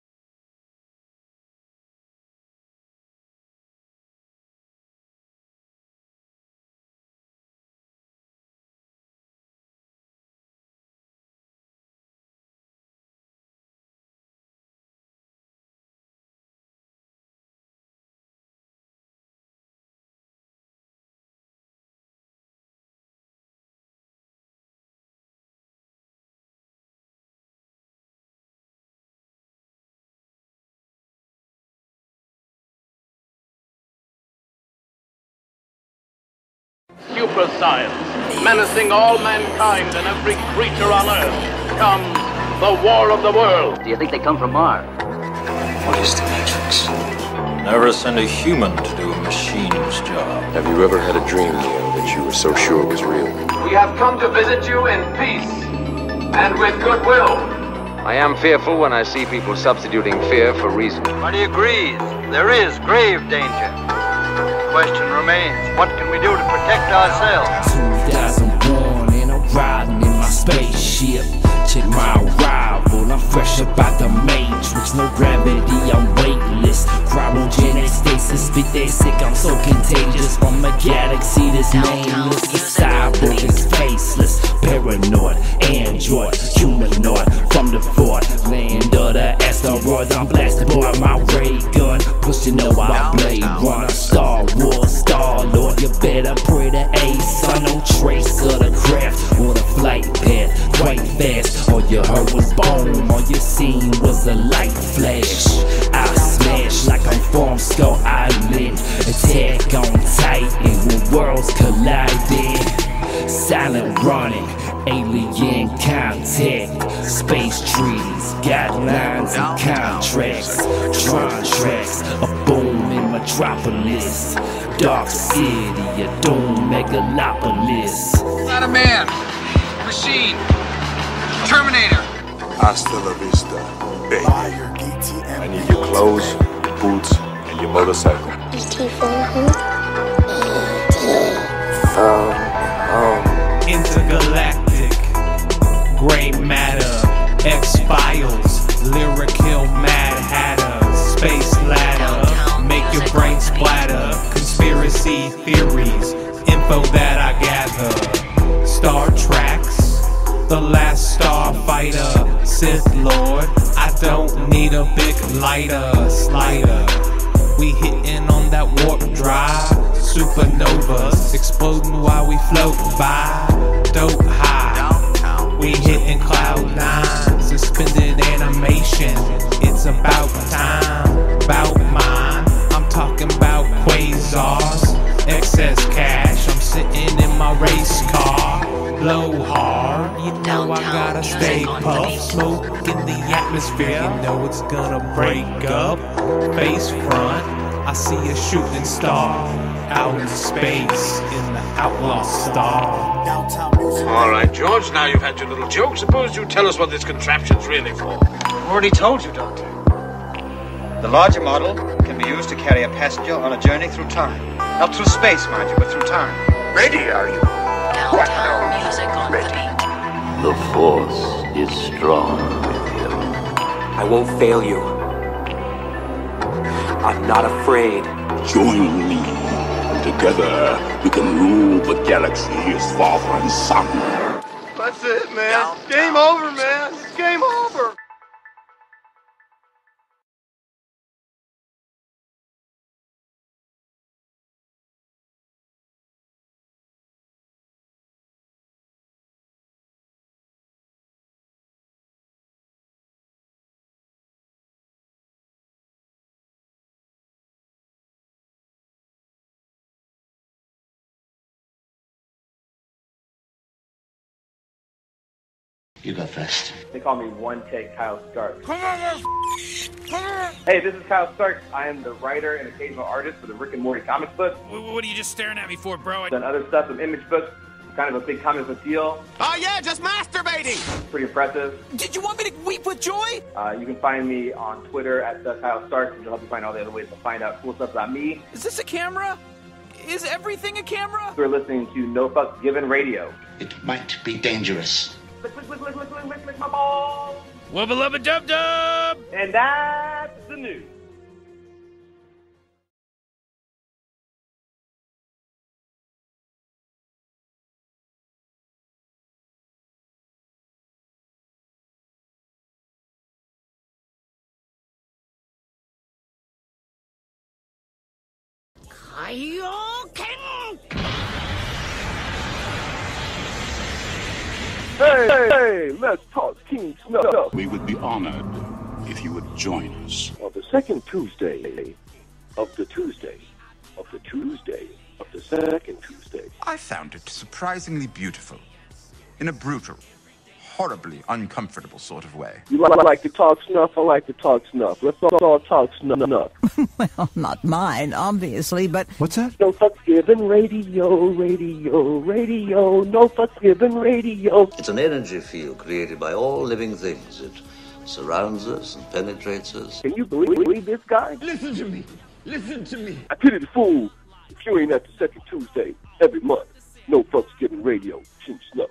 super science, menacing all mankind and every creature on Earth, comes the War of the Worlds. Do you think they come from Mars? What is the Matrix? Never send a human to do a machine's job. Have you ever had a dream, Neo, that you were so sure it was real? We have come to visit you in peace and with goodwill. I am fearful when I see people substituting fear for reason. But he agrees. There is grave danger. The question remains, what can we do to protect ourselves? 2001 and I'm riding in my spaceship. Check my arrival, I'm fresh about the Matrix. No gravity, I'm weightless. Cryogenic stasis, spit that sick, I'm so contagious. From a galaxy that's nameless, a cyborg is faceless. Paranoid, android, humanoid. From the fort, land of the asteroids, I'm blasted by my ray gun. Pushing over my blade runner, Star Wars, Star-Lord. You better pray to A, son, no trace of the craft or the flight path, quite fast. All you heard was boom, all you seen was a light flash. I smash like I'm from Skull Island. Attack on Titan when worlds colliding. Silent running, alien contact. Space treaties, guidelines and contracts. Tron tracks, a boom in Metropolis. Dark City, a doomed megalopolis. Not a man, machine, Terminator. Hasta la vista, baby. I need your clothes, your boots, and your motorcycle. Intergalactic, gray matter, X-Files, lyrical Mad Hatter, space ladder, make your brain splatter, conspiracy theories, info that I gather, Star Treks, the last starfighter, Sith Lord, I don't need a big lighter, slider, we hitting on that warp drive, supernovas, exploding while we float by, dope high, we hitting cloud nine, suspended animation, it's about time, about mine, I'm talking about quasars, excess cash, I'm sitting in my race car, blow hard, you know I gotta stay puff, smoke in the atmosphere, you know it's gonna break up, face front, I see a shooting star, out in space, in the outlaw star. All right, George, now you've had your little joke. Suppose you tell us what this contraption's really for. I've already told you, Doctor. The larger model can be used to carry a passenger on a journey through time. Not through space, mind you, but through time. Ready, are you? Downtown music on the beat. The Force is strong with you. I won't fail you. I'm not afraid. Join me. Together, we can rule the galaxy as father and son. That's it, man. Game over, man. It's game over. You go first. They call me One Take Kyle Stark. Hey, this is Kyle Stark. I am the writer and occasional artist for the Rick and Morty comic book. What are you just staring at me for, bro? I've done other stuff, some image books, kind of a big comic book deal. Oh yeah, just masturbating! Pretty impressive. Did you want me to weep with joy? You can find me on Twitter at Kyle Stark, which will help you find all the other ways to find out cool stuff about me. Is this a camera? Is everything a camera? We're listening to No Fucks Given Radio. It might be dangerous. Lick my balls. Wubba lubba dub dub! And that's the news. Hey, let's talk Team Snuff. We would be honored if you would join us. On the second Tuesday of the Tuesday of the Tuesday of the second Tuesday. I found it surprisingly beautiful. In a brutal, horribly uncomfortable sort of way. You like to talk snuff? I like to talk snuff. Let's all talk snuff. Well, not mine, obviously, but... What's that? No fucks given radio, radio, radio. No fucks given radio. It's an energy field created by all living things. It surrounds us and penetrates us. Can you believe this guy? Listen to me. Listen to me. I pity the fool if you ain't at the second Tuesday every month. No fucks given radio. Chink snuff.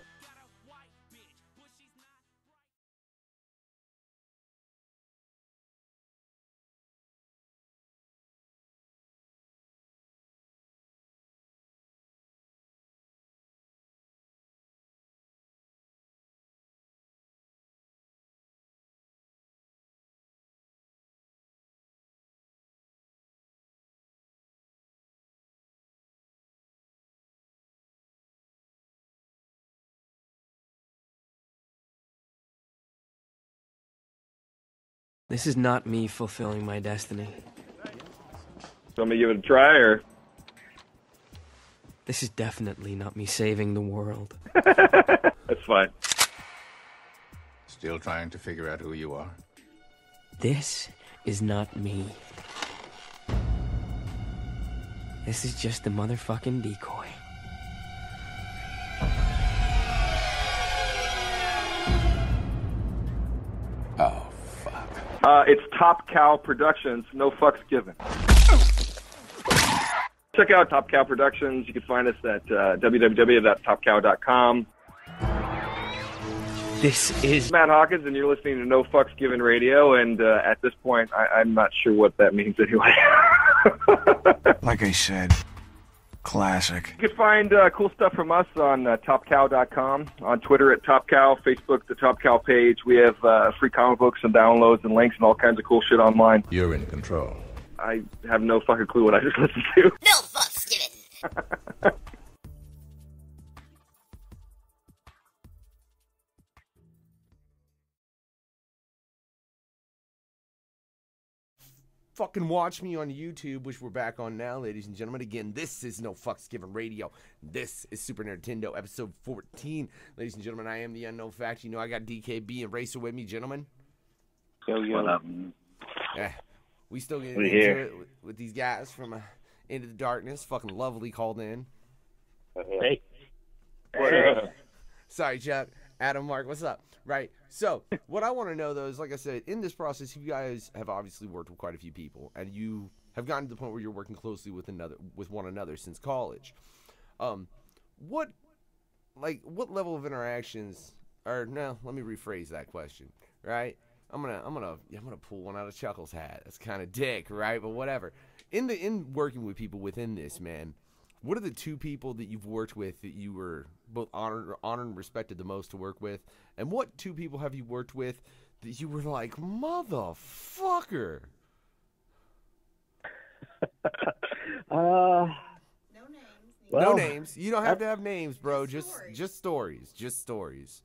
This is not me fulfilling my destiny. Want me to give it a try, or? This is definitely not me saving the world. That's fine. Still trying to figure out who you are? This is not me. This is just the motherfucking decoy. Oh. It's Top Cow Productions, no fucks given. Check out Top Cow Productions. You can find us at www.topcow.com. This is Matt Hawkins, and you're listening to No Fucks Given Radio, and at this point, I'm not sure what that means anyway. Like I said, classic. You can find cool stuff from us on topcow.com, on Twitter at TopCow, Facebook, the Top Cow page. We have free comic books and downloads and links and all kinds of cool shit online. You're in control. I have no fucking clue what I just listened to. No fucks given. Fucking watch me on YouTube, which we're back on now, ladies and gentlemen. Again, this is No Fucks Given Radio. This is Supah Nerd-tendo, episode 14. Ladies and gentlemen, I am the Unknown Fact. You know I got DKB and Racer with me, gentlemen. Yo. What up? Yeah, we still getting We're into here. it with these guys from Into the Darkness. Fucking Lovely called in. Hey. Sorry, Chuck. Adam, Mark, what's up? Right. So, what I want to know, though, is, like I said, in this process, you guys have obviously worked with quite a few people, and you have gotten to the point where you're working closely with one another since college. What level of interactions? Or no, let me rephrase that question. Right. I'm gonna pull one out of Chuckle's hat. That's kind of dick, right? But whatever. In working with people within this, man, what are the two people that you've worked with that you were both honored and respected the most to work with? And what two people have you worked with that you were like, motherfucker? No names. No names. You don't have to have names, bro. Just stories. Just stories.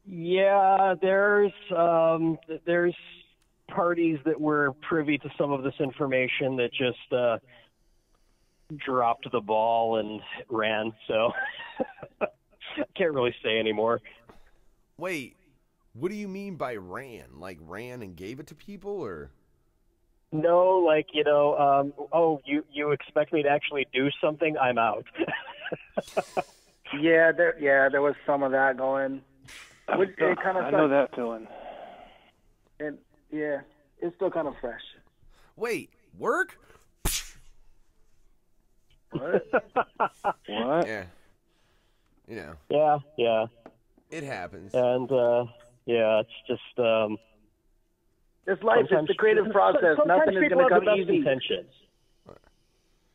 Yeah, there's parties that were privy to some of this information that just dropped the ball and ran, so I can't really say anymore. Wait, what do you mean by ran? Like ran and gave it to people, or? No, like, you expect me to actually do something? I'm out. Yeah, there was some of that going. I know that feeling. And yeah, it's still kind of fresh. Wait, work? What? What? Yeah. You know. Yeah. It happens. And it's just it's life. It's the creative process. Nothing is going to come easy. Intentions.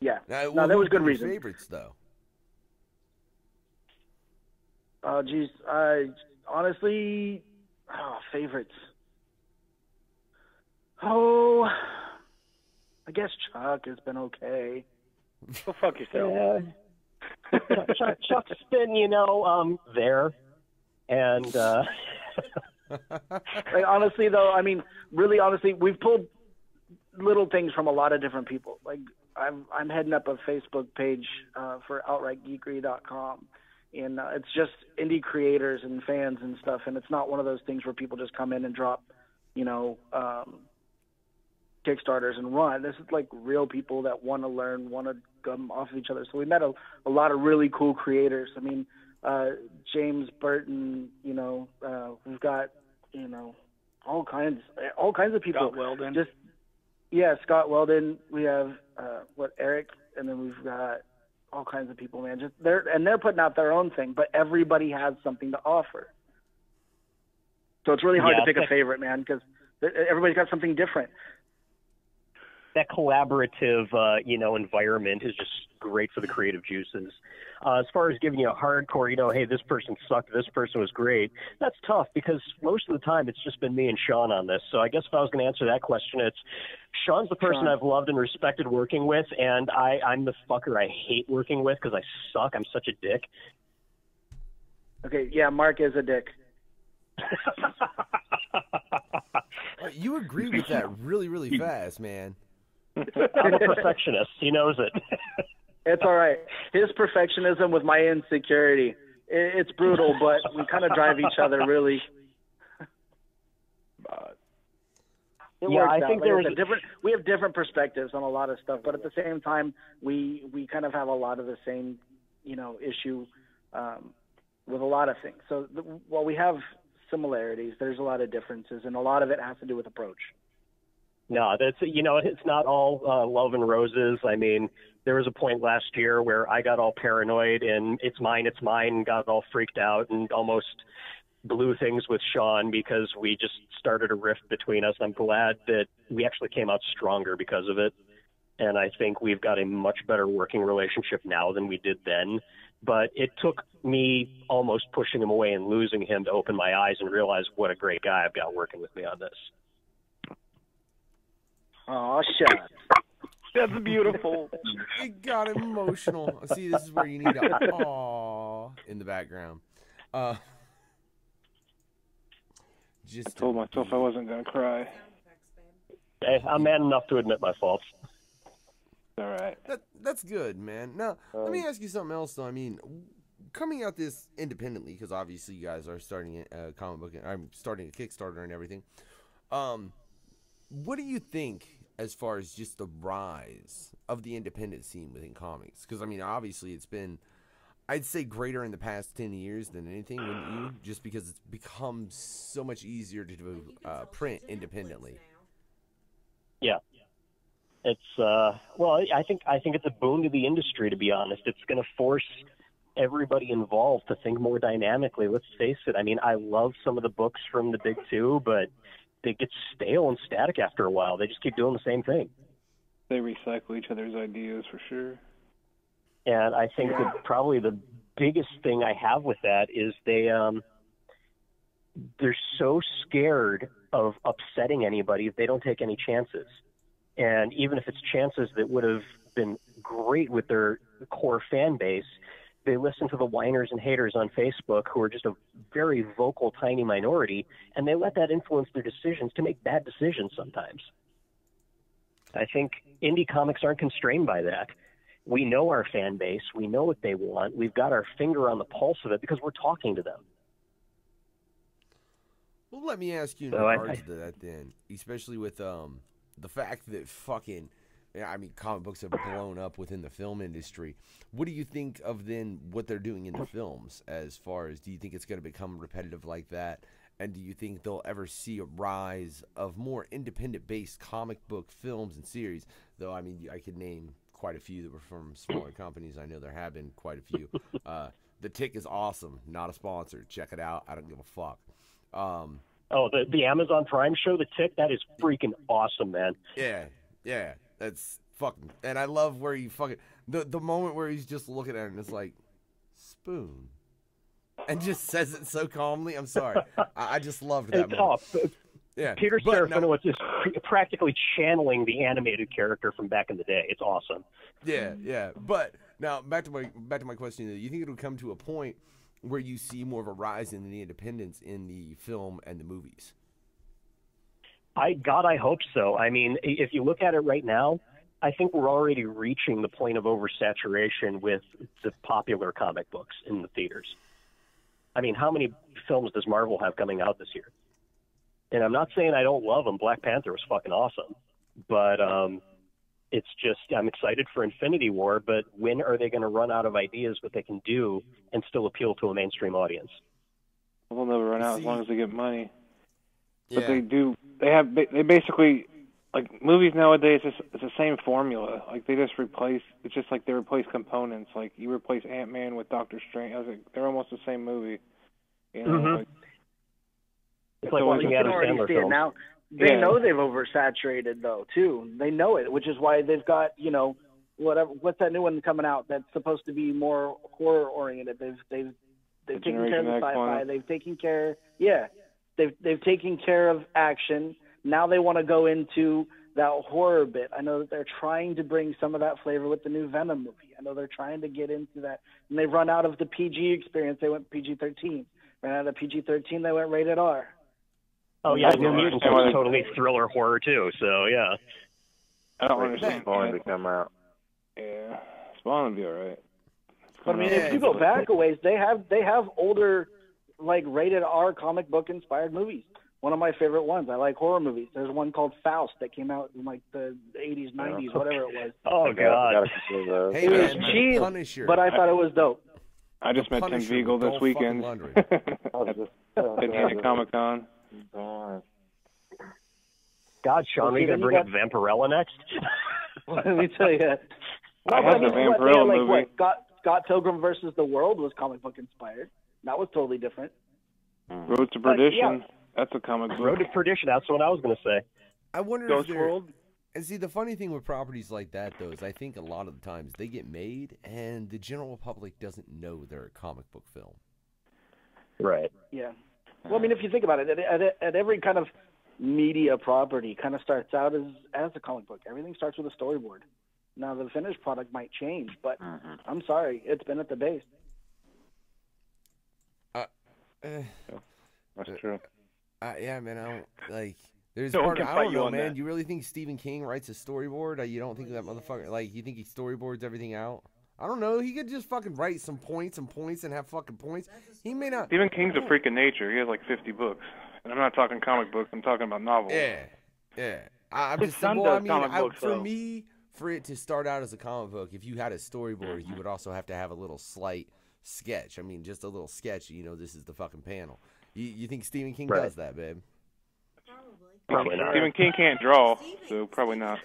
Yeah. No, there was good reason. reason. Favorites though. Oh, geez. Honestly, favorites. Oh, I guess Chuck has been okay. Go fuck yourself. Yeah. Chuck's been, there. And, like, honestly, though, I mean, really honestly, we've pulled little things from a lot of different people. Like I'm heading up a Facebook page for OutrightGeekery.com, and it's just indie creators and fans and stuff. And it's not one of those things where people just come in and drop, Kickstarters and run. This is like real people that want to learn, want to come off of each other. So we met a lot of really cool creators. I mean, James Burton, we've got, all kinds of people. Scott Weldon. Scott Weldon. We have Eric, and then we've got all kinds of people, man. They're putting out their own thing, but everybody has something to offer. So it's really hard to pick a favorite, man, because everybody's got something different. That collaborative, environment is just great for the creative juices. As far as giving you a hardcore, hey, this person sucked, this person was great, that's tough because most of the time it's just been me and Sean on this. So I guess if I was going to answer that question, it's Sean's the person I've loved and respected working with, and I'm the fucker I hate working with because I suck. I'm such a dick. Okay, yeah, Mark is a dick. You agree with that really, really fast, man. I'm a perfectionist. He knows it. It's all right. His perfectionism with my insecurity. It's brutal, but we kind of drive each other really. I think we have different perspectives on a lot of stuff, but at the same time, we kind of have a lot of the same, issue with a lot of things. So while we have similarities, there's a lot of differences, and a lot of it has to do with approach. No, that's it's not all love and roses. I mean, there was a point last year where I got all paranoid and it's mine, and got all freaked out and almost blew things with Sean because we just started a rift between us. I'm glad that we actually came out stronger because of it. And I think we've got a much better working relationship now than we did then. But it took me almost pushing him away and losing him to open my eyes and realize what a great guy I've got working with me on this. Oh, shut up. That's beautiful. It got emotional. See, this is where you need a "aww" in the background. I told myself I wasn't going to cry. Hey, I'm man enough to admit my faults. All right. That's good, man. Now, let me ask you something else, though. I mean, coming out this independently, because obviously you guys are starting a comic book, and I'm starting a Kickstarter and everything. What do you think as far as just the rise of the independent scene within comics? Because, I mean, obviously it's been, I'd say, greater in the past 10 years than anything, wouldn't you? Just because it's become so much easier to do print independently. Yeah. It's, I think it's a boon to the industry, to be honest. It's going to force everybody involved to think more dynamically. Let's face it. I mean, I love some of the books from the big two, but they get stale and static after a while. They just keep doing the same thing. They recycle each other's ideas for sure. And I think that probably the biggest thing I have with that is they're so scared of upsetting anybody if they don't take any chances. And even if it's chances that would have been great with their core fan base, they listen to the whiners and haters on Facebook who are just a very vocal, tiny minority, and they let that influence their decisions to make bad decisions sometimes. I think indie comics aren't constrained by that. We know our fan base. We know what they want. We've got our finger on the pulse of it because we're talking to them. Well, let me ask you in regards to that then, especially with the fact that comic books have blown up within the film industry. What do you think of then what they're doing in the films as far as, do you think it's going to become repetitive like that? And do you think they'll ever see a rise of more independent-based comic book films and series? Though, I mean, I could name quite a few that were from smaller companies. I know there have been quite a few. The Tick is awesome. Not a sponsor. Check it out. I don't give a fuck. The Amazon Prime show, The Tick, that is freaking awesome, man. Yeah. That's fucking, and I love where you fucking, the moment where he's just looking at it and it's like, spoon, and just says it so calmly. I'm sorry. I just loved that moment. Yeah. Peter Serafinowicz is practically channeling the animated character from back in the day. It's awesome. Yeah. But now back to my question. You think it'll come to a point where you see more of a rise in the independence in the film and the movies? I hope so. I mean, if you look at it right now, I think we're already reaching the point of oversaturation with the popular comic books in the theaters. I mean, how many films does Marvel have coming out this year? And I'm not saying I don't love them. Black Panther was fucking awesome. But it's just, I'm excited for Infinity War, but when are they going to run out of ideas what they can do and still appeal to a mainstream audience? They'll never run out as long as they get money. Yeah. But they basically, like, movies nowadays, it's the same formula. Like, they just replace, it's just like they replace components. Like, you replace Ant-Man with Doctor Strange. I was like, they're almost the same movie. You know, Mm-hmm. like, it's like watching Adam Sandler films. Now. They know they've oversaturated, though, too. They know it, which is why they've got, what's that new one coming out that's supposed to be more horror-oriented? They've taken care of the sci-fi. They've taken care, they've taken care of action. Now they want to go into that horror bit. I know that they're trying to bring some of that flavor with the new Venom movie. I know they're trying to get into that. And they've run out of the PG experience. They went PG-13. Ran out of PG-13, they went rated R. Oh, yeah, New Mutants was totally thriller horror, too, so, yeah. I don't understand. Spawn to come out. Yeah, Spawn would be all right. But, I mean, if you go back a ways, they have older, like, rated R comic book inspired movies. One of my favorite ones. I like horror movies. There's one called Faust that came out in, like, the 80s, 90s, whatever it was. Oh, God. Hey, it was man, cheap, Punisher. but I thought it was dope. I just met Tim Veagle this weekend at Indiana Comic-Con. God, Sean, are you going to bring up Vampirella next? Let me tell you. I have the Vampirella movie. Scott Pilgrim versus the World was comic book inspired. That was totally different. Road to Perdition. That's a comic book. Road to Perdition. That's what I was going to say. I wonder Ghost if World. And see, the funny thing with properties like that, though, is I think a lot of the times they get made and the general public doesn't know they're a comic book film. Right. Yeah. Well, I mean, if you think about it, at every kind of media property kind of starts out as a comic book. Everything starts with a storyboard. Now, the finished product might change, but I'm sorry, it's been at the base. That's true. Yeah, man, I don't, like, there's No part one of, can I fight don't you know, on man. that. You really think Stephen King writes a storyboard? You don't think that motherfucker, like, you think he storyboards everything out? I don't know. He could just fucking write some points and have fucking points. He may not. Stephen King's a freak of nature. He has like 50 books. And I'm not talking comic books. I'm talking about novels. Yeah. I'm His just son well, I does mean, comic books, for though. me, for it to start out as a comic book, if you had a storyboard, you would also have to have a little slight sketch. I mean, just a little sketch. This is the fucking panel. You think Stephen King does that, babe? Probably not. Stephen King can't draw, so probably not.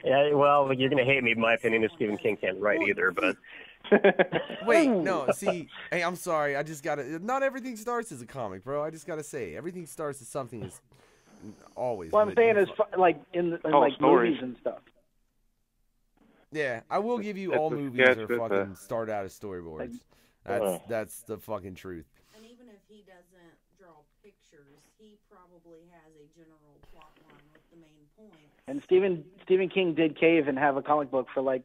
Yeah, well, you're going to hate me. My opinion is Stephen King can't write either, but... Wait, no, see, hey, I'm sorry. I just got to... Not everything starts as a comic, bro. I just got to say, everything starts as something that's always... What I'm saying is, like, in like movies and stuff. Yeah, I will give you all movies are fucking start out as storyboards. That's the fucking truth. And even if he doesn't draw pictures, he probably has a general plot line with the main point. And Stephen King did Cave and have a comic book for, like,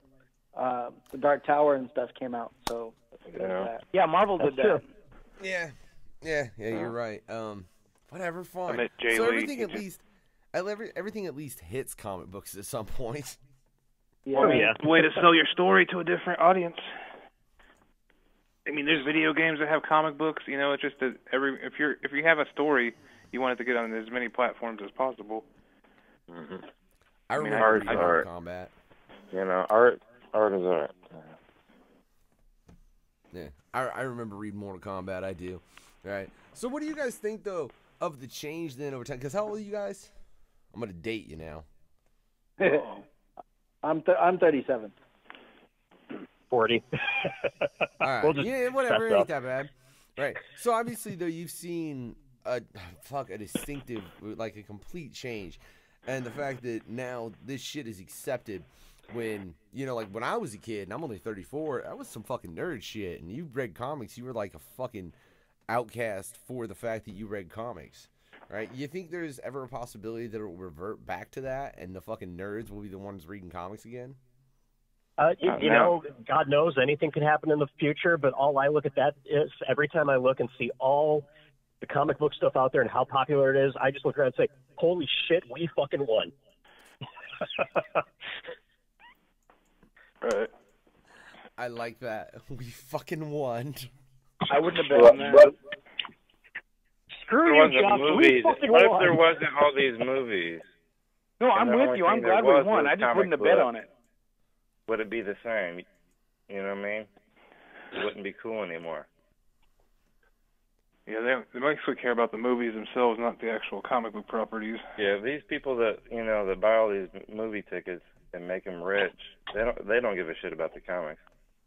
the Dark Tower and stuff came out. So yeah, Marvel did that. Yeah, you're right. Whatever, fine. I met Jay So Lee. everything at least hits comic books at some point. Yeah. Well, it's a way to sell your story to a different audience. I mean, there's video games that have comic books. It's just that if you have a story, you want it to get on as many platforms as possible. Mm-hmm. I remember Mortal Kombat. Art is art. Yeah, I remember reading Mortal Kombat. I do. All right. So what do you guys think, though, of the change then over time? Because how old are you guys? I'm going to date you now. I'm 37. 40. All right. We'll just Whatever. It fess ain't up. that bad. Right. So obviously, though, you've seen a distinctive, like a complete change. And the fact that now this shit is accepted when, like when I was a kid, and I'm only 34, that was some fucking nerd shit. And you read comics, you were like a fucking outcast for the fact that you read comics. Right? You think there's ever a possibility that it will revert back to that and the fucking nerds will be the ones reading comics again? God knows anything could happen in the future, but all I look at that is every time I look and see all the comic book stuff out there and how popular it is, I just look around and say, holy shit, we fucking won. Right. I like that. We fucking won. I wouldn't have bet on that. Screw There you, wasn't Josh. We movies. fucking What if won. there wasn't all these movies? No, And I'm the with only you. I'm thing there glad we was won. was I just comic wouldn't have bet book. on it. Would it be the same? You know what I mean? It wouldn't be cool anymore. Yeah, they mostly care about the movies themselves, not the actual comic book properties. Yeah, these people that that buy all these movie tickets and make them rich, they don't give a shit about the comics.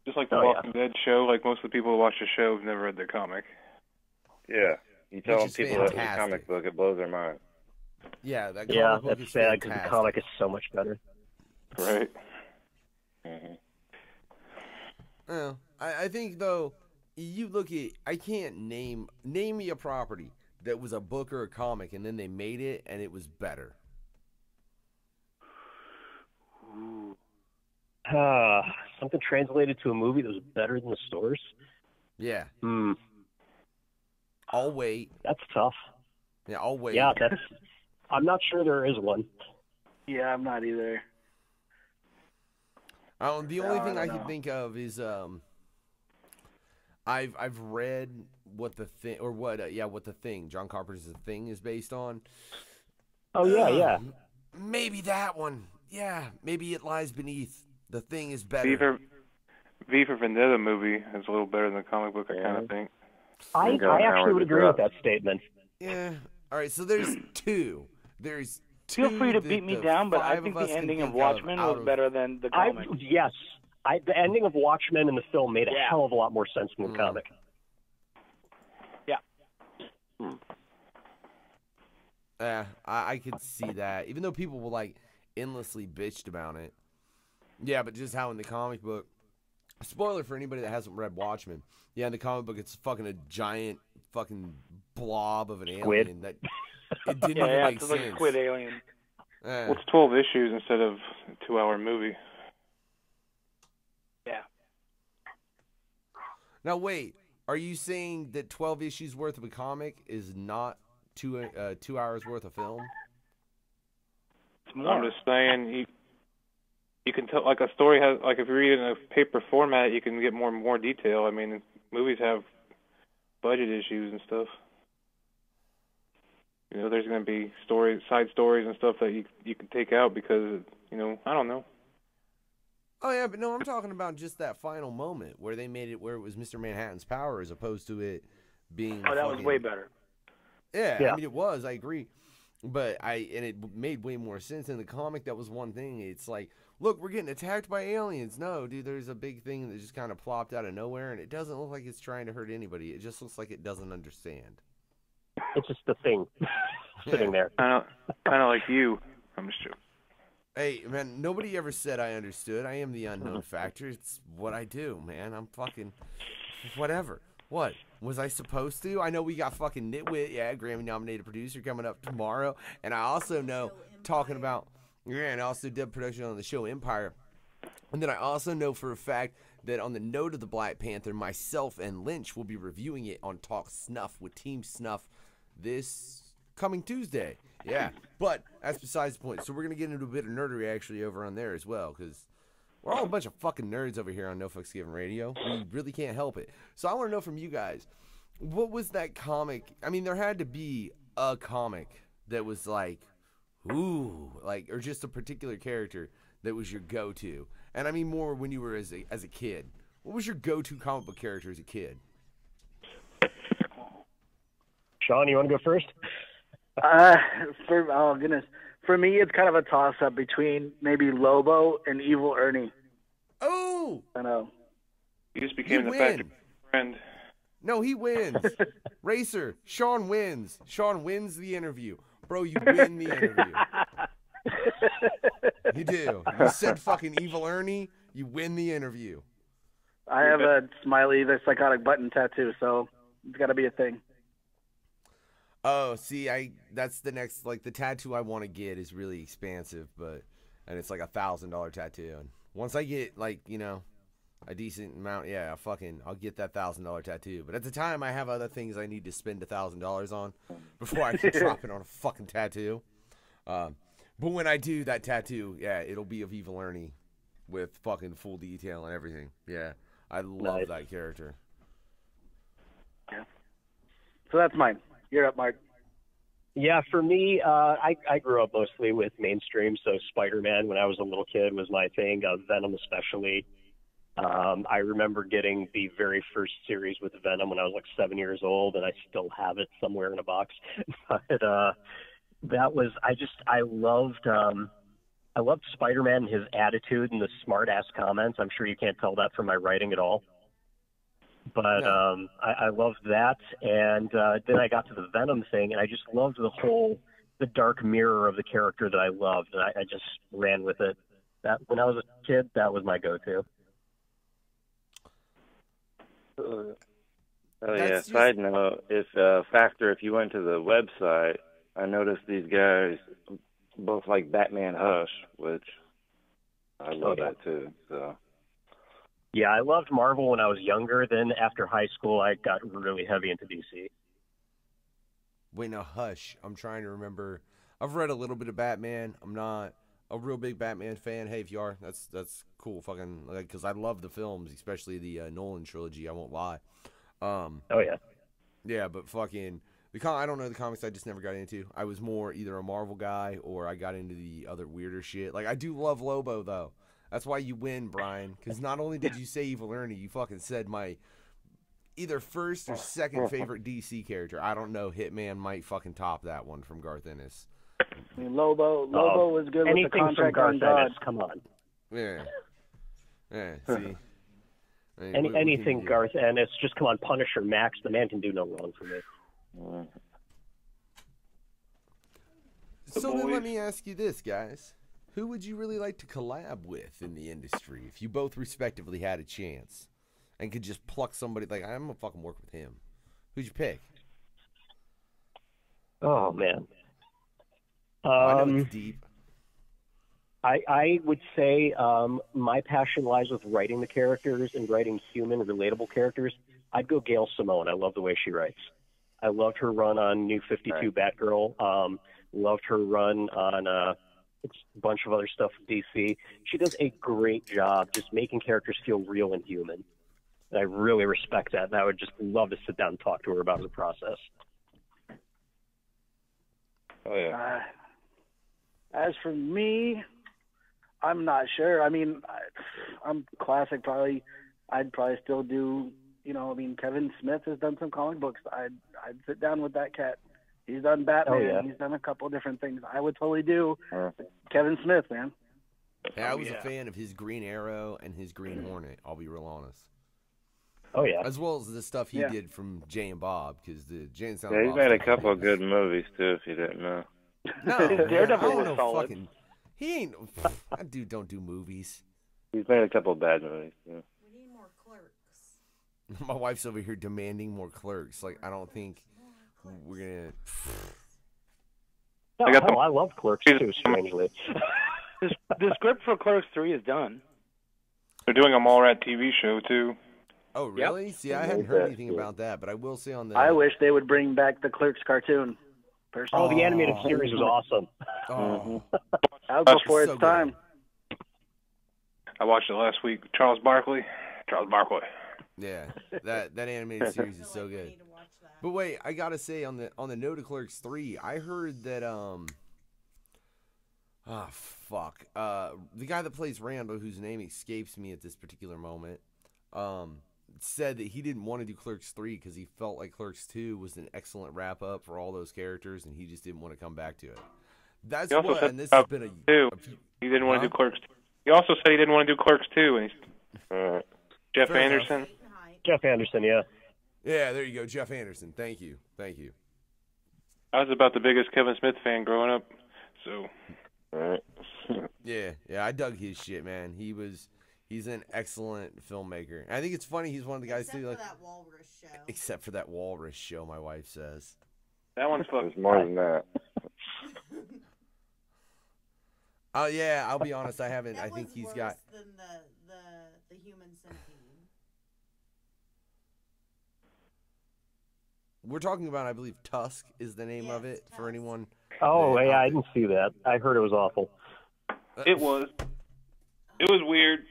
Just like the Walking Dead show, like most of the people who watch the show have never read the comic. Yeah, you tell Which is people that it's a fantastic. comic book, it blows their mind. Yeah, that Yeah, comic book that's is sad because fantastic. the comic is so much better. Right. Well, I think though, you look at, I can't name me a property that was a book or a comic and then they made it and it was better. Something translated to a movie that was better than the stores? Yeah. I'll wait. That's tough. Yeah, I'll wait. Yeah, I'm not sure there is one. Yeah, I'm not either. The only thing I can think of is I've read what the thing what the thing John Carpenter's The Thing is based on. Oh yeah. Maybe that one. Yeah, maybe It Lies Beneath. The Thing is better. V for Vendetta movie is a little better than the comic book, I kind of think. I actually would agree with that statement. Yeah. All right, so there's two. There's two. Feel free to that beat me the down, but I five think of us the can ending of think Watchmen out was of- better than the comic. Yes. The ending of Watchmen in the film made a hell of a lot more sense than the comic. Yeah. I could see that. Even though people were endlessly bitched about it. Yeah, but just how in the comic book, spoiler for anybody that hasn't read Watchmen. Yeah, in the comic book, it's fucking a giant fucking blob of an Squid. alien that it didn't even Yeah, make it's sense. like a squid alien. Yeah. Well, it's 12 issues instead of a 2-hour movie. Yeah. Now wait, are you saying that 12 issues worth of a comic is not 2 hours worth of film? I'm just saying you can tell, like, a story has, like, if you read it in a paper format, you can get more detail. I mean, movies have budget issues and stuff. There's going to be side stories and stuff that you can take out because, I don't know. Oh yeah, but no, I'm talking about just that final moment where they made it where it was Mr. Manhattan's power as opposed to it being. Oh, that was way better. Yeah, Yeah. I mean it was. I agree, but it made way more sense in the comic. That was one thing. It's like, look, we're getting attacked by aliens. No, dude, there's a big thing that just kind of plopped out of nowhere, and it doesn't look like it's trying to hurt anybody. It just looks like it doesn't understand. It's just the thing sitting there. Kind of like you. I'm just joking. Hey, man, nobody ever said I understood. I am the unknown factor. It's what I do, man. I'm fucking whatever. What? Was I supposed to? I know we got fucking Nitwit, Grammy-nominated producer coming up tomorrow. And I also know, talking about, and I also did production on the show Empire. And then I also know for a fact that on the note of the Black Panther, myself and Lynch will be reviewing it on Talk Snuff with Team Snuff this coming Tuesday. Yeah, but that's besides the point. So we're going to get into a bit of nerdery actually over on there as well, because we're all a bunch of fucking nerds over here on No Fucks Given Radio. We really can't help it. So I want to know from you guys, what was that comic? I mean, there had to be a comic that was like, ooh, or just a particular character that was your go-to. And I mean more when you were as a kid. What was your go-to comic book character as a kid? Sean, you want to go first? Oh goodness, for me it's kind of a toss-up between maybe Lobo and Evil Ernie. Oh, I know. You just became the win. factor friend. No, he wins. Racer, Sean wins. Sean wins the interview. Bro, you win the interview. You do. You said fucking Evil Ernie, you win the interview. I have a Smiley the Psychotic Button tattoo, so it's got to be a thing. Oh, see, that's the next, the tattoo I want to get is really expansive, and it's like $1,000 tattoo. And once I get, a decent amount, yeah, I'll get that $1,000 tattoo. But at the time, I have other things I need to spend $1,000 on before I can drop it on a fucking tattoo. But when I do that tattoo, yeah, it'll be of Evil Ernie with fucking full detail and everything. Yeah, I love that character. Yeah. So that's mine. You're up, Mark. Yeah, for me, I grew up mostly with mainstream, so Spider-Man when I was a little kid was my thing, Venom especially. I remember getting the very first series with Venom when I was like 7 years old, and I still have it somewhere in a box. But that was, I loved Spider-Man and his attitude and the smart-ass comments. I'm sure you can't tell that from my writing at all. But no. I loved that, and then I got to the Venom thing, and I just loved the dark mirror of the character that I loved, and I just ran with it. That when I was a kid, that was my go-to. Oh yeah. Side note: if you went to the website, I noticed these guys both like Batman Hush, which I love that too. So. Yeah, I loved Marvel when I was younger. Then after high school, I got really heavy into DC. Wait, now Hush. I'm trying to remember. I've read a little bit of Batman. I'm not a real big Batman fan. Hey, if you are, that's cool. Fucking like, because I love the films, especially the Nolan trilogy. I won't lie. Oh yeah. Yeah, but fucking I don't know the comics. I just never got into. I was more either a Marvel guy or I got into the other weirder shit. Like I do love Lobo though. That's why you win, Brian. Because not only did you say Evil Ernie, you fucking said my either first or second favorite DC character. I don't know. Hitman might fucking top that one from Garth Ennis. I mean, Lobo was good with the contract on God. Come on. Yeah. Yeah. See. Anything Garth Ennis. Just come on, Punisher Max. The man can do no wrong for me. So then let me ask you this, guys. Who would you really like to collab with in the industry if you both respectively had a chance and could just pluck somebody like, I'm going to fucking work with him? Who'd you pick? Oh, man. I know it's deep. I would say my passion lies with writing the characters and writing human, relatable characters. I'd go Gail Simone. I love the way she writes. I loved her run on New 52 Batgirl. Loved her run on... a bunch of other stuff with DC. She does a great job just making characters feel real and human. And I really respect that, and I would just love to sit down and talk to her about the process. Oh, yeah. As for me, I'm not sure. I mean, I'm classic probably. I'd probably still do, Kevin Smith has done some comic books. I'd sit down with that cat. He's done Batman. Oh, yeah. He's done a couple of different things. I would totally do Kevin Smith, man. Yeah, I was a fan of his Green Arrow and his Green Hornet, I'll be real honest. Oh, yeah. As well as the stuff he did from Jay and Bob, because the Jay and Silent Bob. He's made a couple of good movies, too, if you didn't know. No, Daredevil was solid. He ain't... That dude don't do movies. He's made a couple of bad movies, too. We need more Clerks. My wife's over here demanding more Clerks. Like, I don't think we're going to... I love Clerks, too, strangely. The script for Clerks 3 is done. They're doing a Mallrat TV show, too. Oh, really? Yep. See, I hadn't heard anything about that, but I will say on the... I wish they would bring back the Clerks cartoon. Personally. Oh, the animated series was awesome. Oh. That was before its time. I watched it last week. Charles Barkley. Yeah, that animated series is so good. But wait, I gotta say on the note of Clerks 3, I heard that the guy that plays Randall, whose name escapes me at this particular moment, said that he didn't want to do Clerks 3 because he felt like Clerks 2 was an excellent wrap up for all those characters, and he just didn't want to come back to it. That's what, and this has been a few, he didn't want to do Clerks 2. He also said he didn't want to do Clerks 2, and he's Jeff Anderson. Jeff Anderson, yeah. Yeah, there you go, Jeff Anderson. Thank you. I was about the biggest Kevin Smith fan growing up, so. Yeah, I dug his shit, man. He's an excellent filmmaker. And I think it's funny. He's one of the guys too. Except for that Walrus show. Except for that Walrus show, my wife says. That one's fucking. There's more than that. Oh yeah, I'll be honest. I haven't. That I think was he's worse got. Than the Human Centipede. we're talking about, I believe, Tusk is the name of it for anyone. Oh, yeah, I didn't see that. I heard it was awful. It was. It was weird.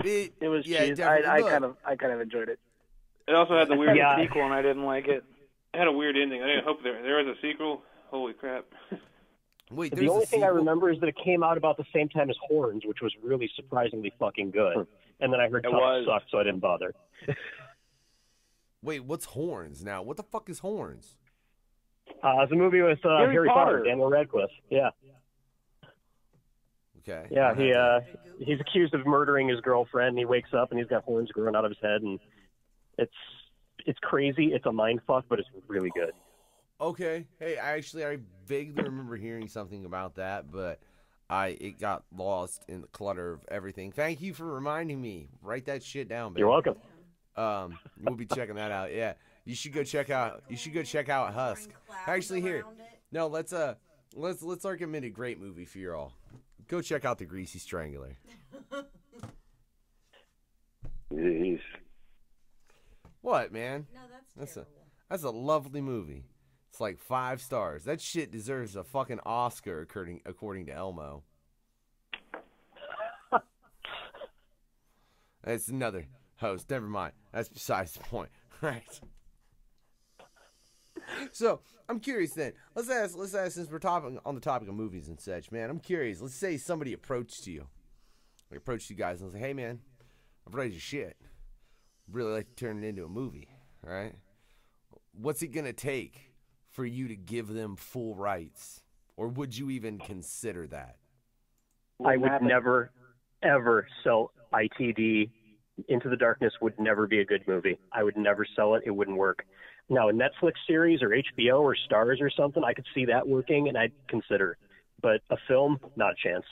It was cheesy. I kind of enjoyed it. It also had the weird sequel, and I didn't like it. It had a weird ending. I didn't hope there was a sequel. Holy crap! Wait, the only thing I remember is that it came out about the same time as Horns, which was really surprisingly fucking good. And then I heard Tusk sucked, so I didn't bother. Wait, what's Horns now? What the fuck is Horns? It's a movie with Harry Potter, Daniel Radcliffe. Yeah. Okay. Yeah, he's accused of murdering his girlfriend, and he wakes up and he's got horns growing out of his head, and it's crazy. It's a mind fuck, but it's really good. Okay. Hey, I vaguely remember hearing something about that, but it got lost in the clutter of everything. Thank you for reminding me. Write that shit down, baby. You're welcome. We'll be checking that out. Yeah, you should go check out Husk. Actually, here, no, let's recommend a great movie for you all. Go check out The Greasy Strangler. Jeez. What, man? No, that's a lovely movie. It's like 5 stars. That shit deserves a fucking Oscar, according to Elmo. That's another host. Never mind. That's besides the point. Right. So I'm curious then. Let's ask since we're on the topic of movies and such, man. I'm curious. Let's say somebody approached you guys and was like, "Hey, man, I've read your shit. Really like to turn it into a movie, all right? What's it gonna take for you to give them full rights, or would you even consider that?" I would never, ever sell ITD. Into the Darkness would never be a good movie. I would never sell it. It wouldn't work. Now, a Netflix series or HBO or Starz or something, I could see that working, and I'd consider. But a film, not a chance.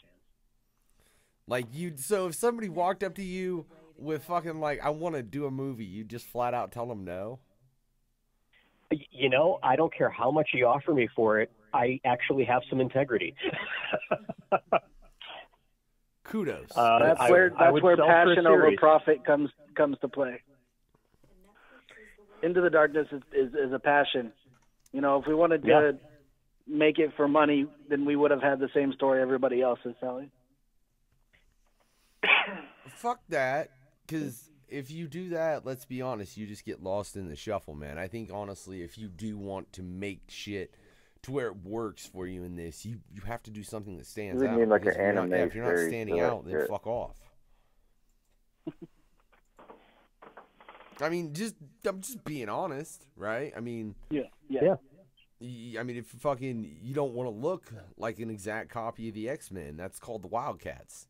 So if somebody walked up to you with fucking I want to do a movie, you just flat out tell them no? You know, I don't care how much you offer me for it. I actually have some integrity. Kudos. That's where passion over profit comes to play. Into the Darkness is a passion. You know, if we wanted to make it for money, then we would have had the same story everybody else is telling. Fuck that, because if you do that, let's be honest, you just get lost in the shuffle, man. I think, honestly, if you do want to make shit to where it works for you in this, you have to do something that stands out. Need like an anime if you're not series, standing out, then fuck off. I mean, I'm just being honest, right? I mean, yeah. I mean, if you don't want to look like an exact copy of the X-Men, that's called the Wildcats.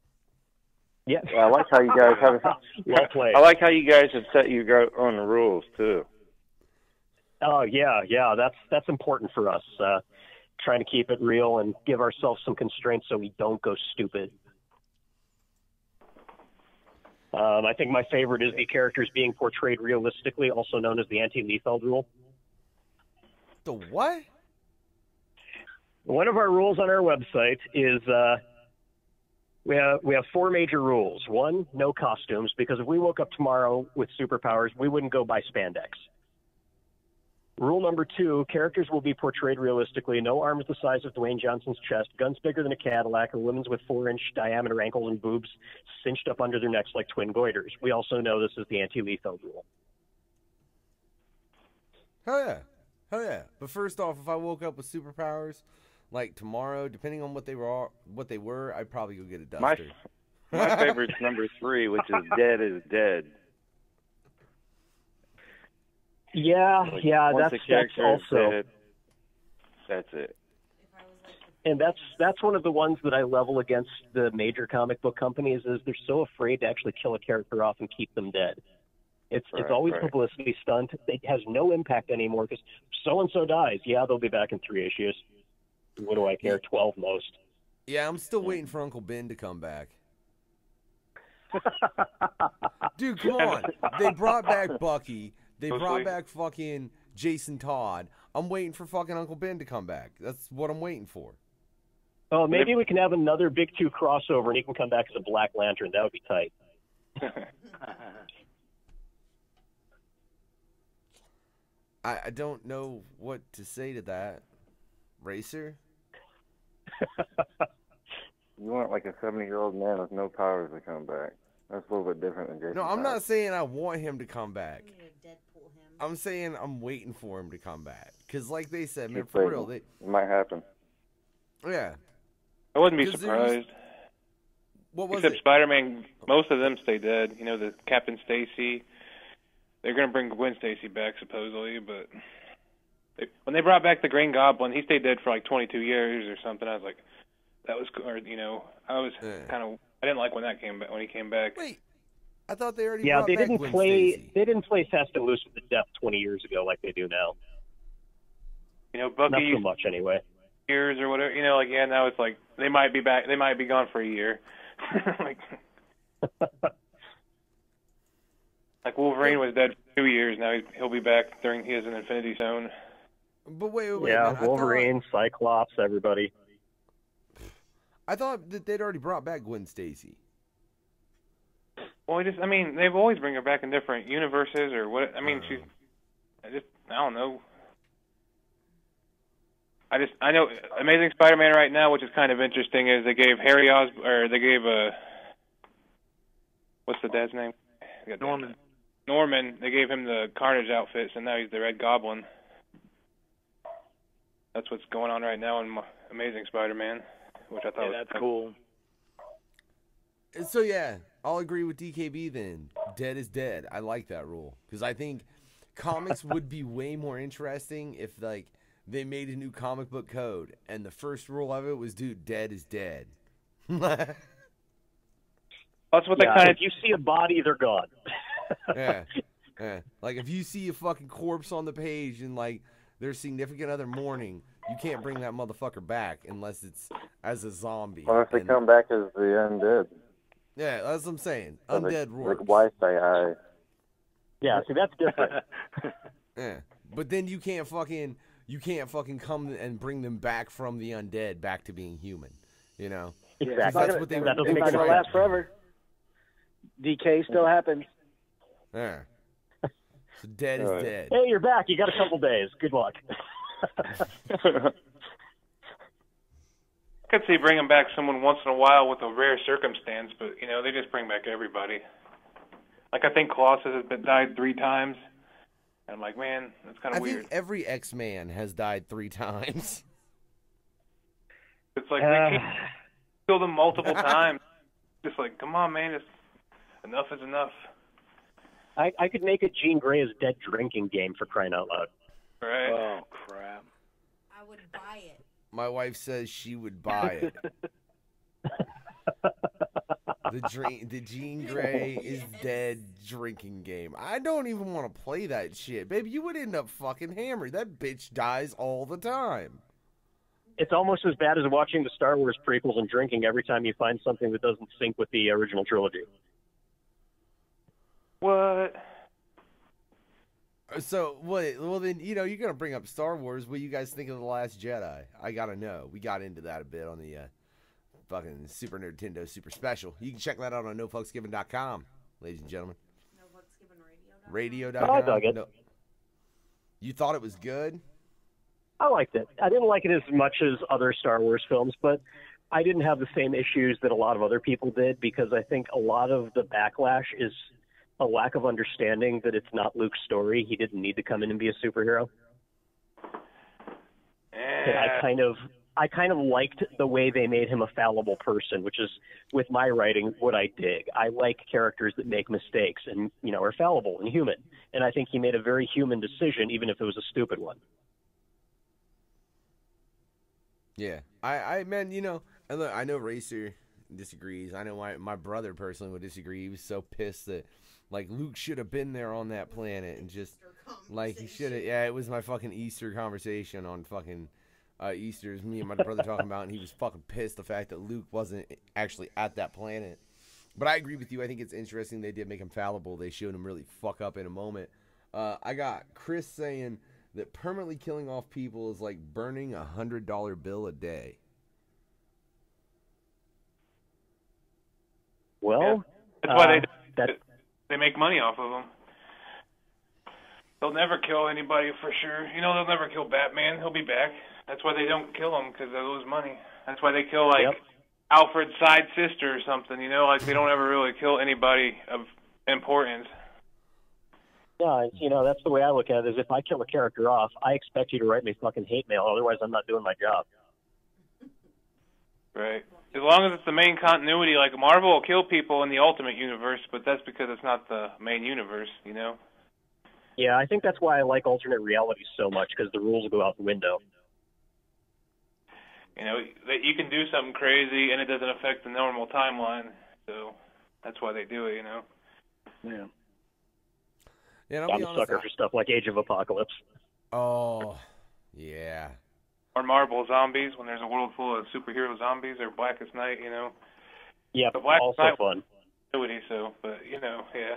Yeah. Well, I like how you guys have. Well played. I like how you guys have set your own rules too. Oh yeah. That's important for us. Trying to keep it real and give ourselves some constraints so we don't go stupid. I think my favorite is the characters being portrayed realistically, also known as the anti-lethal rule. The what? One of our rules on our website is we have 4 major rules. 1, no costumes, because if we woke up tomorrow with superpowers, we wouldn't go buy spandex. Rule number 2, characters will be portrayed realistically. No arms the size of Dwayne Johnson's chest, guns bigger than a Cadillac, or women's with 4-inch diameter ankle and boobs cinched up under their necks like twin goiters. We also know this is the anti-lethal rule. Hell yeah. But first off, if I woke up with superpowers, like tomorrow, depending on what they were, I'd probably go get a duster. My favorite's number 3, which is dead is dead. Yeah, Once that's also. Dead, that's it. And that's one of the ones that I level against the major comic book companies is they're so afraid to actually kill a character off and keep them dead. It's always a publicity stunt. It has no impact anymore because so-and-so dies. Yeah, they'll be back in 3 issues. What do I care? 12 most. Yeah, I'm still waiting for Uncle Ben to come back. Dude, come on. They brought back Bucky. They brought back fucking Jason Todd. I'm waiting for fucking Uncle Ben to come back. That's what I'm waiting for. Oh, maybe we can have another Big 2 crossover and he can come back as a Black Lantern. That would be tight. I don't know what to say to that. Racer? You want like a 70-year-old man with no powers to come back. That's a little bit different than Jason. No, I'm Todd. not saying I want him to come back. I'm saying I'm waiting for him to come back. Because like they said, man, for real. It might happen. Yeah. I wouldn't be surprised. What was Except Spider-Man, most of them stay dead. You know, the Captain Stacy. They're going to bring Gwen Stacy back, supposedly, but when they brought back the Green Goblin, he stayed dead for like 22 years or something. I was like, that was, or, you know, I was kind of, I didn't like when that came back, when he came back. Wait, I thought they already Yeah, brought they back didn't Gwen play. Stacy. They didn't play fast and loose with the death 20 years ago like they do now. You know, Bucky. Not so much anyway. Years or whatever, you know, like, yeah, now it's like, they might be back, they might be gone for a year. Like Wolverine was dead for 2 years. Now he'll be back during he has an Infinity Stone. But wait, yeah, man, Wolverine, Cyclops, everybody. I thought that they'd already brought back Gwen Stacy. Well, I mean, they've always bring her back in different universes or what. I mean, I don't know. I know Amazing Spider-Man right now, which is kind of interesting, is they gave what's the dad's name? Norman. They gave him the Carnage outfit, so now he's the Red Goblin. That's what's going on right now in Amazing Spider-Man, which I thought was that's cool. So yeah, I'll agree with DKB then. Dead is dead. I like that rule because I think comics would be way more interesting if like they made a new comic book code and the first rule of it was, dude, dead is dead. That's what they kind of. If you see a body, they're gone. Yeah. Like if you see a fucking corpse on the page and like their significant other mourning, you can't bring that motherfucker back unless it's as a zombie. Unless they come back as the undead. Yeah, that's what I'm saying. Undead works. Like why say I? Yeah, see that's different. Yeah, but then you can't fucking come and bring them back from the undead back to being human. You know. Exactly. That's not gonna last forever. Decay still happens. Yeah. So dead is dead. Hey, you're back. You got a couple days. Good luck. I could see bringing back someone once in a while with a rare circumstance, but, you know, they just bring back everybody. Like, I think Colossus has been died 3 times. And I'm like, man, that's kind of weird. I think every X-Man has died 3 times. It's like, they keep kill them multiple times. Just like, come on, man, enough is enough. I could make a Jean Grey's dead drinking game for crying out loud. Right. Oh, crap. I would buy it. My wife says she would buy it. The Jean Grey is dead drinking game. I don't even want to play that shit. Baby, you would end up fucking hammered. That bitch dies all the time. It's almost as bad as watching the Star Wars prequels and drinking every time you find something that doesn't sync with the original trilogy. What? So, well then, you know, you're going to bring up Star Wars. What do you guys think of The Last Jedi? I got to know. We got into that a bit on the fucking Super Nerdtendo Super Special. You can check that out on nofucksgiven.com, ladies and gentlemen. Radio.com. Oh, I dug it. No. You thought it was good? I liked it. I didn't like it as much as other Star Wars films, but I didn't have the same issues that a lot of other people did because I think a lot of the backlash is a lack of understanding that it's not Luke's story. He didn't need to come in and be a superhero. And I kind of liked the way they made him a fallible person, which is, with my writing, what I dig. I like characters that make mistakes and, you know, are fallible and human. And I think he made a very human decision, even if it was a stupid one. Yeah. Man, you know, and look, I know Racer disagrees. I know my brother personally would disagree. He was so pissed that, like, Luke should have been there on that planet and just, like, he should have. Yeah, it was my fucking Easter conversation on fucking Easter's, me and my brother talking about, and he was fucking pissed the fact that Luke wasn't actually at that planet. But I agree with you. I think it's interesting they did make him fallible. They showed him really fuck up in a moment. I got Chris saying that permanently killing off people is like burning $100 bill a day. Well, that's why they make money off of them. They'll never kill anybody for sure. You know, they'll never kill Batman. He'll be back. That's why they don't kill him, because they lose money. That's why they kill, like, Alfred's side sister or something, you know? Like, they don't ever really kill anybody of importance. Yeah, you know, that's the way I look at it, is if I kill a character off, I expect you to write me fucking hate mail, otherwise I'm not doing my job. Right. As long as it's the main continuity, like, Marvel will kill people in the Ultimate Universe, but that's because it's not the main universe, you know? Yeah, I think that's why I like alternate realities so much, because the rules go out the window. You know, that you can do something crazy and it doesn't affect the normal timeline, so that's why they do it, you know? Yeah. Yeah, I'm a sucker for stuff like Age of Apocalypse. Oh, yeah. Or Marvel Zombies, when there's a world full of superhero zombies, or Blackest Night, you know? Yeah, but Blackest also Night fun. So, but, you know, yeah.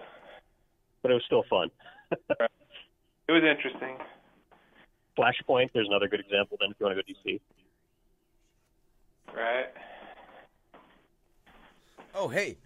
But it was still fun. Right. It was interesting. Flashpoint, there's another good example then if you want to go DC. Right. Oh, hey,